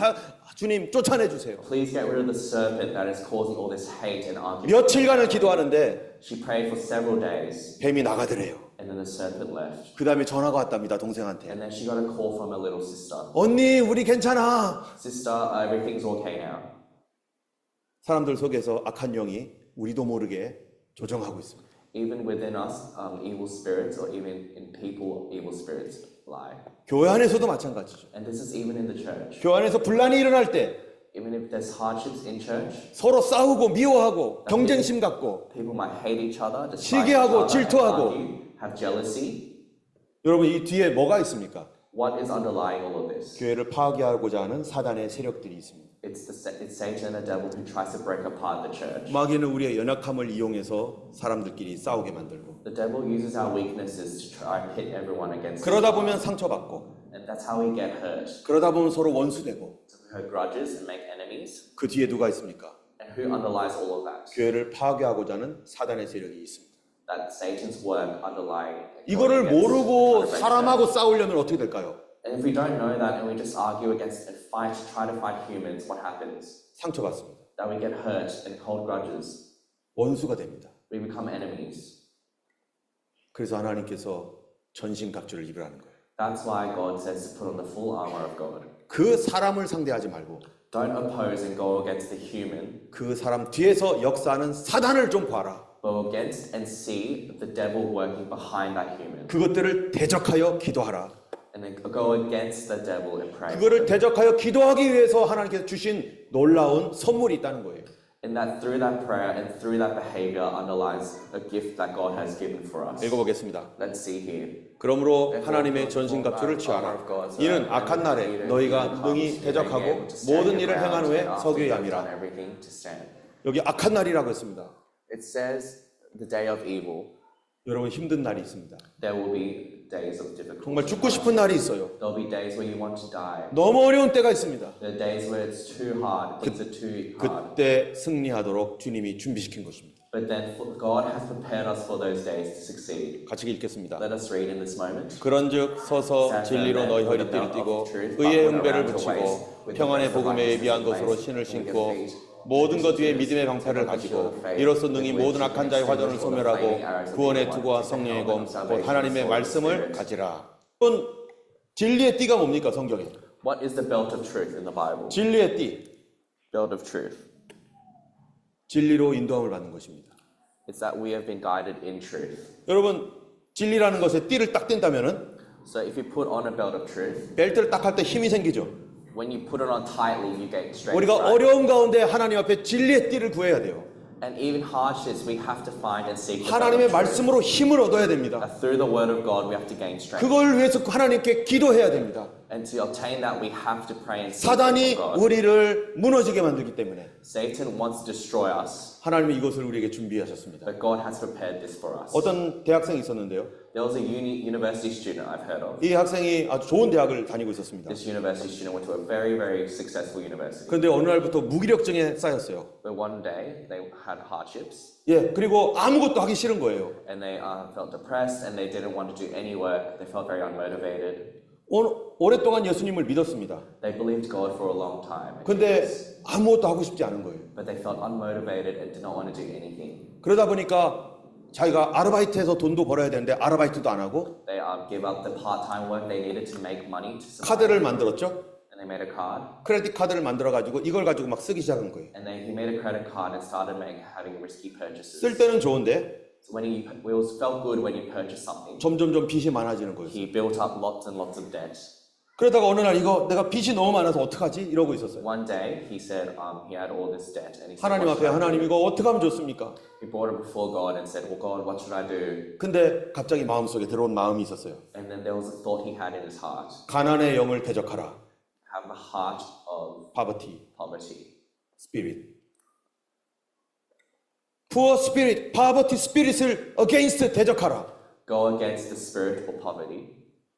주님 쫓아내 주세요. Please get rid of the serpent that is causing all this hate and argument. 며칠간을 기도하는데 She prayed for several days, 뱀이 나가더래요. and then the serpent left. 그 다음에 전화가 왔답니다. 동생한테. And then she got a call from her little sister. 언니 우리 괜찮아. Sister, everything's okay now. 사람들 속에서 악한 영이 우리도 모르게 조정하고 있습니다. Even within us, evil spirits, or even in people, evil spirits lie. 교회 안에서도 마찬가지죠. And this is even in the church. 교회 안에서 분란이 일어날 때 Even if there's hardships in church, 서로 싸우고 미워하고 경쟁심 갖고 people might hate each other, despise each 시기하고 other, and 질투하고. argue, have jealousy. 여러분 이 뒤에 뭐가 있습니까? What is underlying all of this? 교회를 파괴하고자 하는 사단의 세력들이 있습니다. It's Satan and the devil who tries to break apart the church. 마귀는 우리의 연약함을 이용해서 사람들끼리 싸우게 만들고 The devil uses our weaknesses to try and pit everyone against 그러다 each other. 보면 상처받고 And that's how we get hurt. 그러다 보면 서로 원수되고 So we hurt grudges and make enemies. 그 뒤에 누가 있습니까? And who underlies all of that? 교회를 파괴하고자 하는 사단의 세력이 있습니다. That Satan's work underlying. 이거를 모르고 사람하고 싸우려면 어떻게 될까요? And if we don't know that and we just argue against and fight, try to fight humans, what happens? 상처받습니다. That we get hurt and hold grudges. 원수가 됩니다. We become enemies. 그래서 하나님께서 전신갑주를 입으라는 거예요. That's why God says to put on the full armor of God. 그 사람을 상대하지 말고 Don't oppose and go against the human, 그 사람 뒤에서 역사하는 사단을 좀 봐라. but against and see the devil working behind that human. 그것들을 대적하여 기도하라. And then go against the devil and pray. 그거를 대적하여 기도하기 위해서 하나님께서 주신 놀라운 선물이 있다는 거예요. And that through that prayer and through that behavior underlies a gift that God has given for us. 읽어보겠습니다. Let's see here. 그러므로 하나님의 전신갑주를 취하라. 이는 악한 날에 너희가 능히 대적하고 모든 일을 행한 후에 서기야 함이라. 여기 악한 날이라고 했습니다. It says the day of evil. 여러분 힘든 날이 있습니다. There will be days of difficulty. 정말 죽고 싶은 날이 있어요. There'll be days where you want to die. 너무 어려운 때가 있습니다. There are days where it's too hard. Things are too hard. 그때 승리하도록 주님이 준비시킨 것입니다. But then God has prepared us for those days to succeed. 같이 읽겠습니다. Let us read in this moment. 그런즉 서서 진리로 너희 허리띠를 띠고 의의 응배를 붙이고 평안의 복음에 예비한 것으로 신을 신고 모든 것 위에 믿음의 방패를 가지고 이로써 능히 모든 악한 자의 화전을 소멸하고 구원의 투구와 성령의 검 곧 하나님의 말씀을 가지라. 이건 진리의 띠가 뭡니까 성경에? What is the belt of truth in the Bible? 진리의 띠. Belt of truth. 진리로 인도함을 받는 것입니다. It's that we have been guided in truth. 여러분 진리라는 것에 띠를 딱 띈다면은 So if you put on a belt of truth, 벨트를 딱 할 때 힘이 생기죠. when you put it on tightly, you get strength. 우리가 Right? 어려움 가운데 하나님 앞에 진리의 띠를 구해야 돼요. And even hardships, we have to find and seek the belt 하나님의 of truth. 말씀으로 힘을 얻어야 됩니다. That through the word of God, we have to gain strength. 그걸 위해서 하나님께 기도해야 됩니다. And to obtain that, we have to pray and seek 사단이 God. 우리를 무너지게 만들기 때문에 Satan wants to destroy us, 하나님이 이것을 우리에게 준비하셨습니다. but God has prepared this for us. 어떤 대학생이 있었는데요. There was a university student I've heard of. 이 학생이 아주 좋은 대학을 다니고 있었습니다. This university student went to a very, very successful university. 그런데 어느 날부터 무기력증에 쌓였어요. But one day, they had hardships, 예, 그리고 아무것도 하기 싫은 거예요. and they felt depressed, and they didn't want to do any work. They felt very unmotivated. 오랫동안 예수님을 믿었습니다. They believed God for a long time, 근데 아무것도 하고 싶지 않은 거예요. but they felt unmotivated and did not want to do anything. 그러다 보니까 자기가 아르바이트해서 돈도 벌어야 되는데 아르바이트도 안 하고 They gave up the part-time work they needed to make money to survive. 카드를 만들었죠. And they made a card, 크레딧 카드를 만들어 가지고 이걸 가지고 막 쓰기 시작한 거예요. and then he made a credit card and started having risky purchases. 쓸 때는 좋은데 So when it felt good when you purchased something. 점점점 빚이 많아지는 거예요. He built up lots and lots of debt. 그러다가 어느 날 이거 내가 빚이 너무 많아서 어떡하지? 이러고 있었어요. One day he said he had all this debt, and he said, 하나님 "What 앞에 should I do?" 하나님 이거 어떻게 하면 좋습니까? He brought it before God and said, "Well, God, what should I do?" 근데 갑자기 마음속에 들어온 마음이 있었어요. And then there was a thought he had in his heart: 가난의 영을 대적하라. have a heart of poverty, poverty. spirit. poor spirit, poverty spirit을 against 대적하라. Go against the spiritual poverty.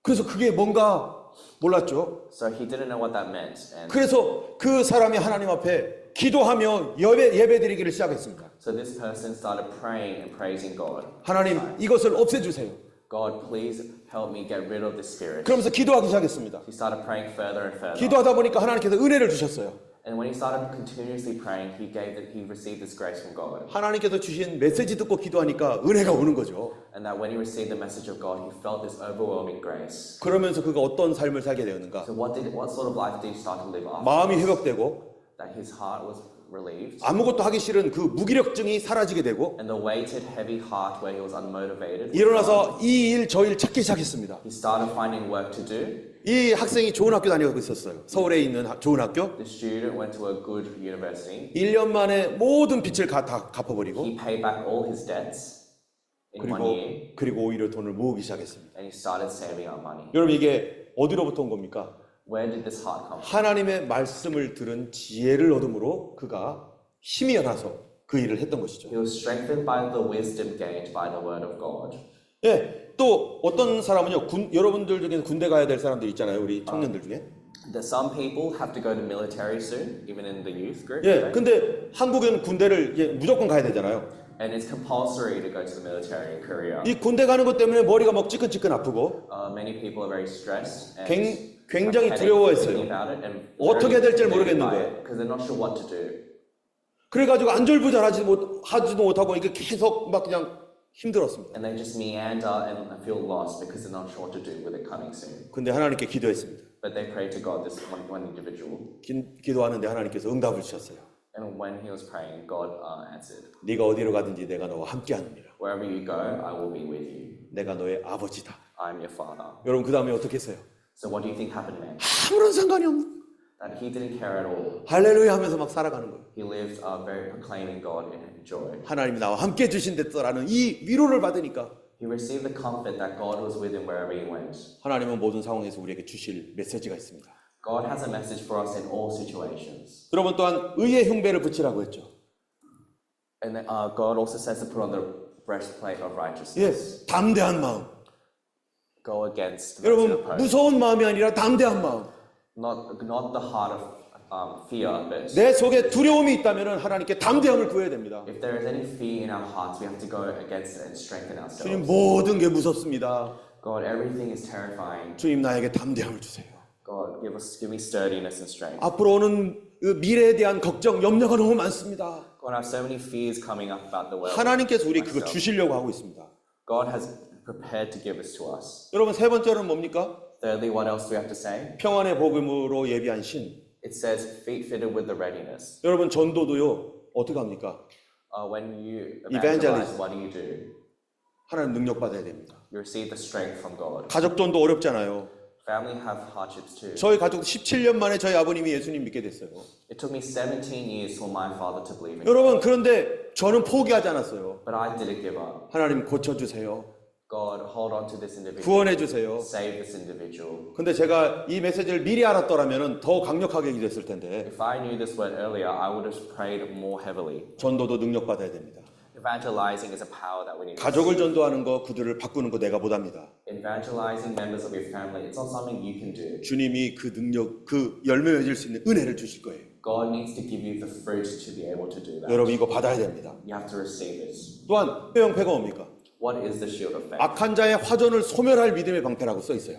그래서 그게 뭔가 몰랐죠. So he didn't know what that meant. And 그래서 그 사람이 하나님 앞에 기도하며 예배드리기를 시작했습니다. so this person started praying and praising God. 하나님 이것을 없애주세요. God, please help me get rid of this spirit. 그러면서 기도하기 시작했습니다. He started praying further and further. 기도하다 보니까 하나님께서 은혜를 주셨어요. And when he started continuously praying, he received this grace from God. 하나님께서 주신 메시지 듣고 기도하니까 은혜가 오는 거죠. And that when he received the message of God, he felt this overwhelming grace. 그러면서 그가 어떤 삶을 살게 되었는가? So what sort of life did he start to live after? 마음이 회복되고 That his heart was relieved. 아무것도 하기 싫은 그 무기력증이 사라지게 되고 And the weighted, heavy heart where he was unmotivated. 일어나서 이 일 저 일 찾기 시작했습니다. He started finding work to do. 이 학생이 좋은 학교 다니고 있었어요. 서울에 있는 좋은 학교. The student went to a good university. 1년 만에 모든 빚을 다 갚아버리고 He paid back all his debts in 1 year. 그리고 오히려 돈을 모으기 시작했습니다. And he started saving up money. 여러분 이게 어디로부터 온 겁니까? Where did this heart come from? 하나님의 말씀을 들은 지혜를 얻음으로 그가 힘이 나서 그 일을 했던 것이죠. He was strengthened by the wisdom gained by the word of God. 예, 또 어떤 사람은요, 여러분들 중에 군대 가야 될 사람들 있잖아요, 우리 청년들 중에. That some people have to go to military soon, even in the youth group. 예, right? 근데 한국은 군대를 이제 무조건 가야 되잖아요. And it's compulsory to go to the military in Korea. 이 군대 가는 것 때문에 머리가 막 찌끈찌끈 아프고 Many people are very stressed and 굉장히 have 두려워했어요. thinking about it and 어떻게 very 될지 intimidated 모르겠는 by 거예요. it because they're not sure what to do. 그래가지고 하지도 못하고 이게 계속 막 그냥 힘들었습니다. And they just meander and feel lost because they're not sure what to do with it coming soon. 근데 하나님께 기도했습니다. But they prayed to God, this one individual. 기도하는데 하나님께서 응답을 주셨어요. And when he was praying, God answered. 네가 어디로 가든지 내가 너와 함께하느니라. Wherever you go, I will be with you. 내가 너의 아버지다. I am your father. 여러분 그 다음에 어떻게 했어요? So what do you think happened next? 아무런 상관이 없는 That he didn't care at all. 할렐루야 하면서 막 살아가는 거예요. He lived very proclaiming God in joy. 하나님이 나와 함께 주신댔더라는 이 위로를 받으니까 He received the comfort that God was with him wherever he went. 하나님은 모든 상황에서 우리에게 주실 메시지가 있습니다. God has a message for us in all situations. 여러분 또한 의의 흉배를 붙이라고 했죠. And God also says to put on the breastplate of righteousness. 예, 담대한 마음. Go against the mountain of 여러분 hope. 무서운 마음이 아니라 담대한 마음. Not the heart of fear, but 내 속에 두려움이 있다면 하나님께 담대함을 구해야 됩니다. if there is any fear in our hearts, we have to go against it and strengthen 주님 ourselves. 모든 게 무섭습니다. God, everything is terrifying. 주님 나에게 담대함을 주세요. God, give me sturdiness and strength. 앞으로 오는 그 미래에 대한 걱정, 염려가 너무 많습니다. God, I have so many fears coming up about the world. 하나님께서 우리 그거 myself. 주시려고 하고 있습니다. God has prepared to give this to us. 여러분 세 번째로는 뭡니까? Thirdly, what else do we have to say? 평안의 복음으로 예비한 신. It says, feet fitted with the readiness. 여러분 전도도요 어떻게 합니까? When you Evangelism. evangelize, what do you do? 하나님 능력 받아야 됩니다. You receive the strength from God. 가족 전도 어렵잖아요. Family have hardships too. 저희 가족 17년 만에 저희 아버님이 예수님 믿게 됐어요. It took me 17 years for my father to believe in 여러분 그런데 저는 포기하지 않았어요. But I didn't give up. 하나님 고쳐주세요. God, hold on to this individual. 구원해주세요. Save this individual. 근데 제가 이 메시지를 미리 알았더라면 더 강력하게 기도했을 텐데 If I knew this word earlier, I would have prayed more heavily. 전도도 능력 받아야 됩니다. Evangelizing is a power that we need. 가족을 전도하는 거 그들을 바꾸는 거 내가 못합니다. Evangelizing members of your family, it's not something you can do. 주님이 그 능력, 그 열매 맺을 수 있는 은혜를 주실 거예요. God needs to give you the fruit to be able to do that. 여러분 이거 받아야 됩니다. You have to receive it. 또한 회영패가 뭡니까? What is the shield of faith? 악한 자의 화전을 소멸할 믿음의 방패라고 써 있어요.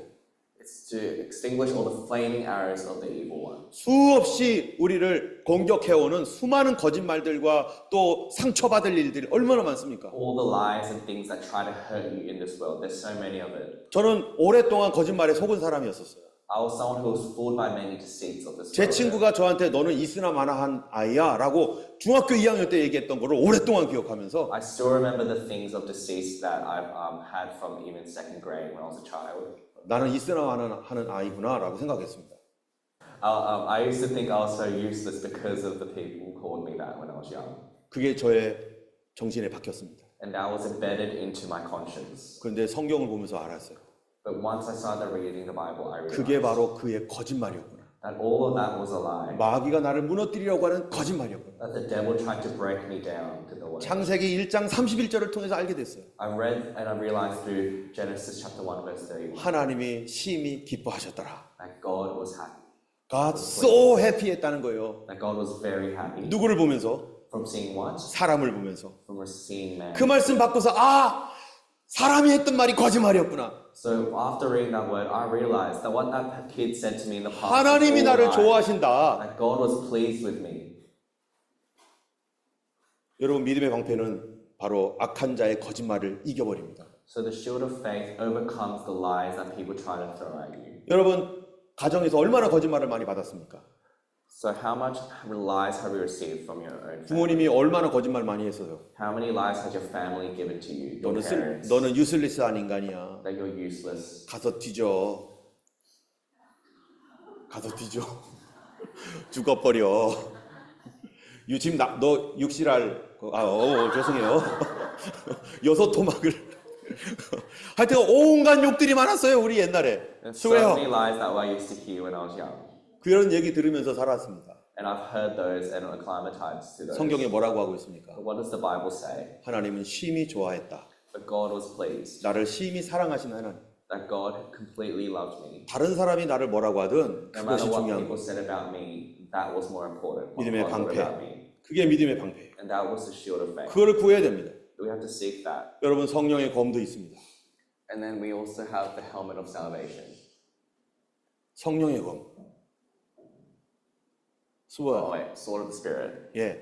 It's to extinguish all the flaming arrows of the evil one. 수없이 우리를 공격해오는 수많은 거짓말들과 또 상처받을 일들이 얼마나 많습니까? All the lies and things that try to hurt you in this world, there's so many of it. 저는 오랫동안 거짓말에 속은 사람이었었어요. I was someone who was fooled by many deceits of this 제 world. 친구가 저한테 너는 있으나 마나한 아이야 라고 중학교 2학년 때 얘기했던 거를 오랫동안 기억하면서 I still remember the things of deceits that I've had from even second grade when I was a child. 나는 있으나 마나하는 아이구나 라고 생각했습니다. I used to think I was so useless because of the people who called me that when I was young. 그게 저의 정신에 박혔습니다. And that was embedded into my conscience. 그런데 성경을 보면서 알았어요. But once I started reading the Bible, I realized 그게 바로 그의 거짓말이었구나. That all of that was a lie. 마귀가 나를 무너뜨리려고 하는 거짓말이었구나. That the devil tried to break me down to the way. 창세기 1장 31절을 통해서 알게 됐어요. I read and I realized through Genesis chapter 1 verse 31 하나님이 심히 기뻐하셨더라. that God was happy. God so happy 했다는 거예요. That God was very happy. 누구를 보면서? From seeing what? 사람을 보면서. From seeing man. 그 말씀 받고서 사람이 했던 말이 거짓말이었구나. So after reading that word, I realized that what that kid said to me in the past 하나님이 was all 나를 a lie. 좋아하신다. That God was pleased with me. 여러분 믿음의 방패는 바로 악한 자의 거짓말을 이겨버립니다. So the shield of faith overcomes the lies that people try to throw at you. 여러분 가정에서 얼마나 거짓말을 많이 받았습니까? So how much lies have you received from your own family? 부모님이 얼마나 거짓말 많이 했어요. How many lies has your family given to you? Your parents? 너는 유슬리스한 인간이야. That you're useless. 가서 뒤져. 죽어버려. 지금 너 육실할 죄송해요. 여섯 토막을 하여튼 온갖 욕들이 많았어요 우리 옛날에. So many lies that I used to hear when I was young. 그런 얘기 들으면서 살았습니다. And I've heard those and acclimatized to those. 성경에 뭐라고 하고 있습니까? But what does the Bible say? 하나님은 심히 좋아했다. That God was pleased. 나를 심히 사랑하시는 하나님. That God completely loved me. 다른 사람이 나를 뭐라고 하든 No 그것이 matter what 중요한 people 거. said about me, that was more important. What 믿음의 God thought 방패. about me. 그게 믿음의 방패예요. And that was the shield of faith. 그거를 구해야 됩니다. We have to seek that. 여러분 성령의 검도 있습니다. And then we also have the helmet of salvation. 성령의 검. Oh wait, sword of the Spirit. 예.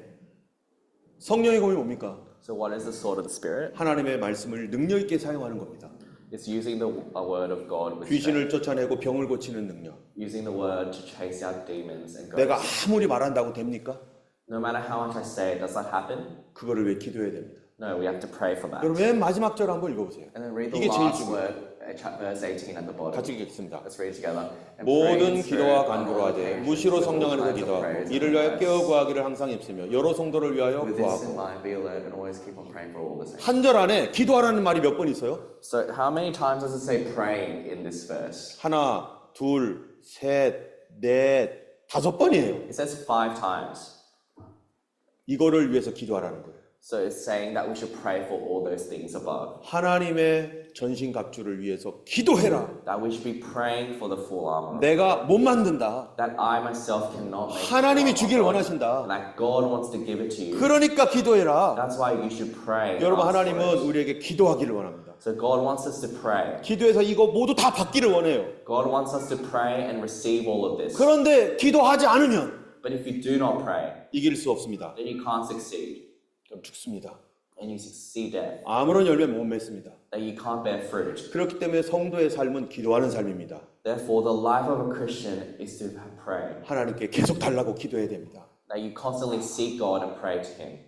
성령의 검이 뭡니까? So what is the sword of the Spirit? 하나님의 말씀을 능력 있게 사용하는 겁니다. It's using the word of God with 귀신을 strength. 쫓아내고 병을 고치는 능력. Using the word to chase out demons and 내가 ghosts. 아무리 말한다고 됩니까? No matter how much I say, does that happen? 그거를 왜 기도해야 됩니다. No, we have to pray for that. 여러분 맨 마지막 절 한번 읽어보세요. And then read the 이게 제일 last 중요해요. word, verse 18 at the bottom. 같이 읽겠습니다. Let's read it together. And pray 모든 in 기도와 spirit, 간구로 on all 하되 occasions, 무시로 with 성령 all 안에서 kinds of 기도하고 prayers and 이를 위하여 깨어 requests. 구하기를 항상 힘쓰며 여러 성도를 위하여 With this in 구하고. mind, be alert and always keep on praying for all the saints. 한 절 안에 기도하라는 말이 몇 번 있어요? So how many times does it say praying in this verse? 하나, 둘, 셋, 넷, 5번이에요. It says 5 times. 이거를 위해서 기도하라는 거예요. So it's saying that we should pray for all those things above. 하나님의 전신갑주를 위해서 기도해라. That we should be praying for the full armor. 내가 못 만든다. That I myself cannot make. 하나님이 the 주기를 full armor. 원하신다. That God wants to give it to you. 그러니까 기도해라. That's why you should pray. 여러분 ask for 하나님은 it. 우리에게 기도하기를 원합니다. So God wants us to pray. 기도해서 이거 모두 다 받기를 원해요. God wants us to pray and receive all of this. 그런데 기도하지 않으면 But if you do not pray, 이길 수 없습니다. then you can't succeed. 그럼 죽습니다. And you see death. 아무런 열매 못 맺습니다. That you can't bear fruit. 그렇기 때문에 성도의 삶은 기도하는 삶입니다. Therefore, the life of a Christian is to pray. 하나님께 계속 달라고 기도해야 됩니다. That you constantly seek God and pray to Him.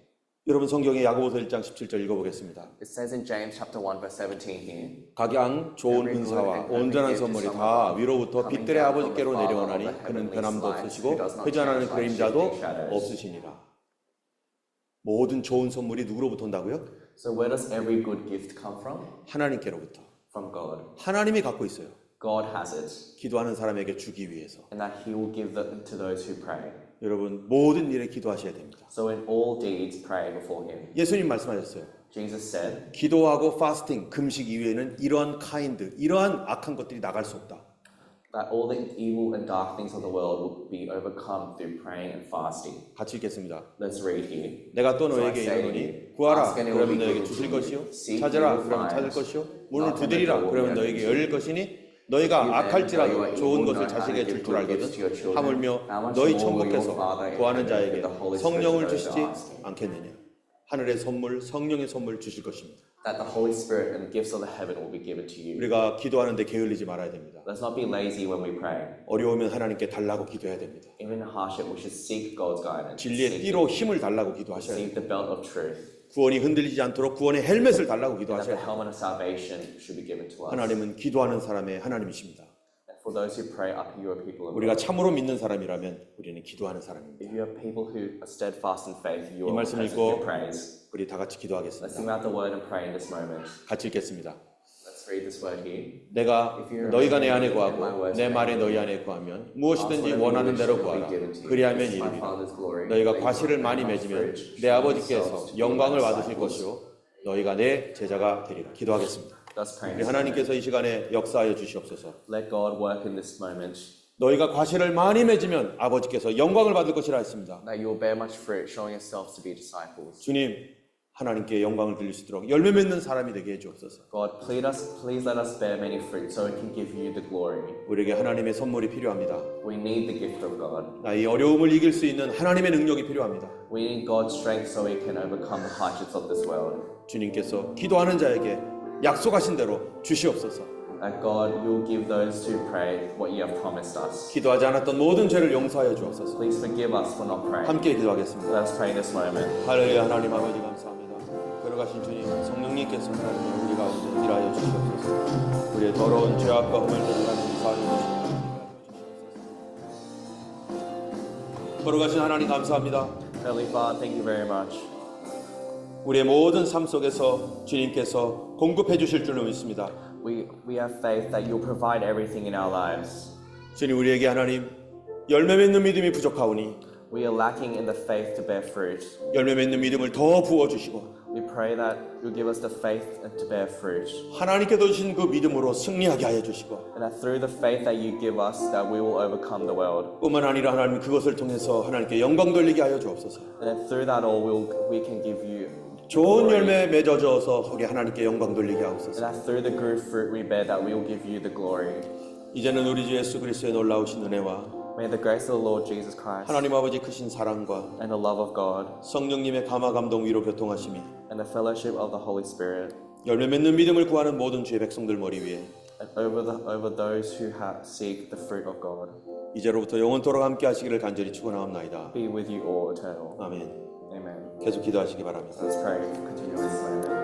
여러분 성경의 야고보서 1장 17절 읽어보겠습니다. It says in James chapter 1 verse 17 here. 각양 좋은 은사와 온전한 선물이 다 위로부터 빛들의 아버지께로 내려오나니 그는 변함도 없으시고 회전하는 그림자도 없으시니라. 모든 좋은 선물이 누구로부터 온다고요? So where does every good gift come from? 하나님께로부터. From God. 하나님이 갖고 있어요. God has it. 기도하는 사람에게 주기 위해서. And that He will give it to those who pray. 여러분 모든 일에 기도하셔야 됩니다. So in all deeds pray before Him. 예수님 말씀하셨어요. Jesus said 기도하고 파스팅, 금식 이외에는 이러한 이러한 악한 것들이 나갈 수 없다. that all the evil and dark things of the world will be overcome through praying and fasting. 같이 읽겠습니다. Let's read here. 내가 또 So I 너에게 say to 이르노니 you, 구하라 ask and it will 그러면 be 너에게 given 주실 to you. 것이요 Seek 찾으라 and you will 그러면 find. 찾을 것이요 문을 Knock and the 두드리라 door will 그러면 be 너에게 opened to 열릴 you. 것이니 If 너희가 you then, 악할지라도 though you 좋은 will 것을 know how to 자식에게 give 줄 줄 good gifts to your 알거든 children, 하물며 how much 너희 more will your 천국께서 Father in 구하는 heaven 자에게 give the Holy Spirit 성령을 to those 주시지 who ask Him? 않겠느냐 하늘의 선물 성령의 선물 주실 것입니다. That the Holy Spirit and the gifts of the heaven will be given to you. 우리가 기도하는데 게을리지 말아야 됩니다. Let's not be lazy when we pray. 어려우면 하나님께 달라고 기도해야 됩니다. Even in hardship, we should seek God's guidance. 진리의 Seek 띠로 힘을 달라고 기도하셔야 receive 됩니다. the belt of truth. 구원이 흔들리지 않도록 구원의 헬멧을 달라고 That 기도하셔야 the 됩니다. helmet of salvation should be given to us. 하나님은 기도하는 사람의 하나님이십니다. And for those who pray up, you are people of 우리가 God. 참으로 믿는 사람이라면 우리는 기도하는 사람입니다. If you are people who are steadfast in faith, you 이 are 말씀을 persons who 읽고 praise. 우리 다 같이 Let's sing 기도하겠습니다. out the word and pray in this moment. 같이 읽겠습니다. Let's Let's read this word here. 내가 너희가 내 안에 거하고 내 말에 너희 안에 거하면 무엇이든지 원하는 대로 구하라. 그리하면 이르리라. 너희가 과실을 많이 맺으면 내 아버지께서 영광을 받으실 것이요 너희가 내 제자가 되리라. 기도하겠습니다. Let's pray. 우리 하나님께서 이 시간에 역사하여 주시옵소서. Let God work in this moment. 너희가 과실을 많이 맺으면 아버지께서 영광을 받을 것이라 했습니다. That you will bear much fruit, showing yourselves to be disciples. 주님, 하나님께 영광을 드릴 수 있도록 열매 맺는 사람이 되게 해주옵소서. God, please let us bear many fruit so we can give you the glory. 우리에게 하나님의 선물이 필요합니다. We need the gift of God. 나의 어려움을 이길 수 있는 하나님의 능력이 필요합니다. We need God's strength so we can overcome the hardships of this world. 주님께서 기도하는 자에게 약속하신 대로 주시옵소서. That God, you will give those who pray what you have promised us. 기도하지 않았던 모든 죄를 용서하여 주옵소서. Please forgive us for not praying. 함께 기도하겠습니다. Let us pray in this moment. 할렐루야. 하나님 아버지 감사합니다. 걸어가신 주님, 성령님께서 하나님 우리 가운데 일하여 주시옵소서. 우리의 더러운 죄악과 허물들을 하나님 사하여 주시옵소서. 걸어가신 하나님 감사합니다. Heavenly Father, thank you very much. 우리의 모든 삶 속에서 주님께서 공급해 주실 줄로 믿습니다. We have faith that you'll provide everything in our lives. 주님, 우리에게 하나님 열매 맺는 믿음이 부족하오니 We are lacking in the faith to bear fruit. 열매 맺는 믿음을 더 부어 주시고 We pray that you'll give us the faith to bear fruit. 하나님께서 주신 그 믿음으로 승리하게 하여 주시고 And that through the faith that you give us, that we will overcome the world. 뿐만 아니라 하나님 그것을 통해서 하나님께 영광 돌리게 하여 주옵소서. And that through that all, we can give you 좋은 열매 맺어져서 거기 하나님께 영광 돌리게 하옵소서. And that through the good fruit we bear, that we will give you the glory. 이제는 우리 주 예수 그리스도의 놀라우신 은혜와 May the grace of the Lord Jesus Christ 하나님 아버지 크신 사랑과 and the love of God 성령님의 감화 감동 위로 교통하심이 and the fellowship of the Holy Spirit 열매 맺는 믿음을 구하는 모든 주의 백성들 머리 위에 and over those who seek the fruit of God 이제로부터 영원토록 함께 하시기를 간절히 축원하옵나이다. be with you all eternal. 아멘. Amen. 계속 기도하시기 바랍니다. Let's pray. Continue in this moment.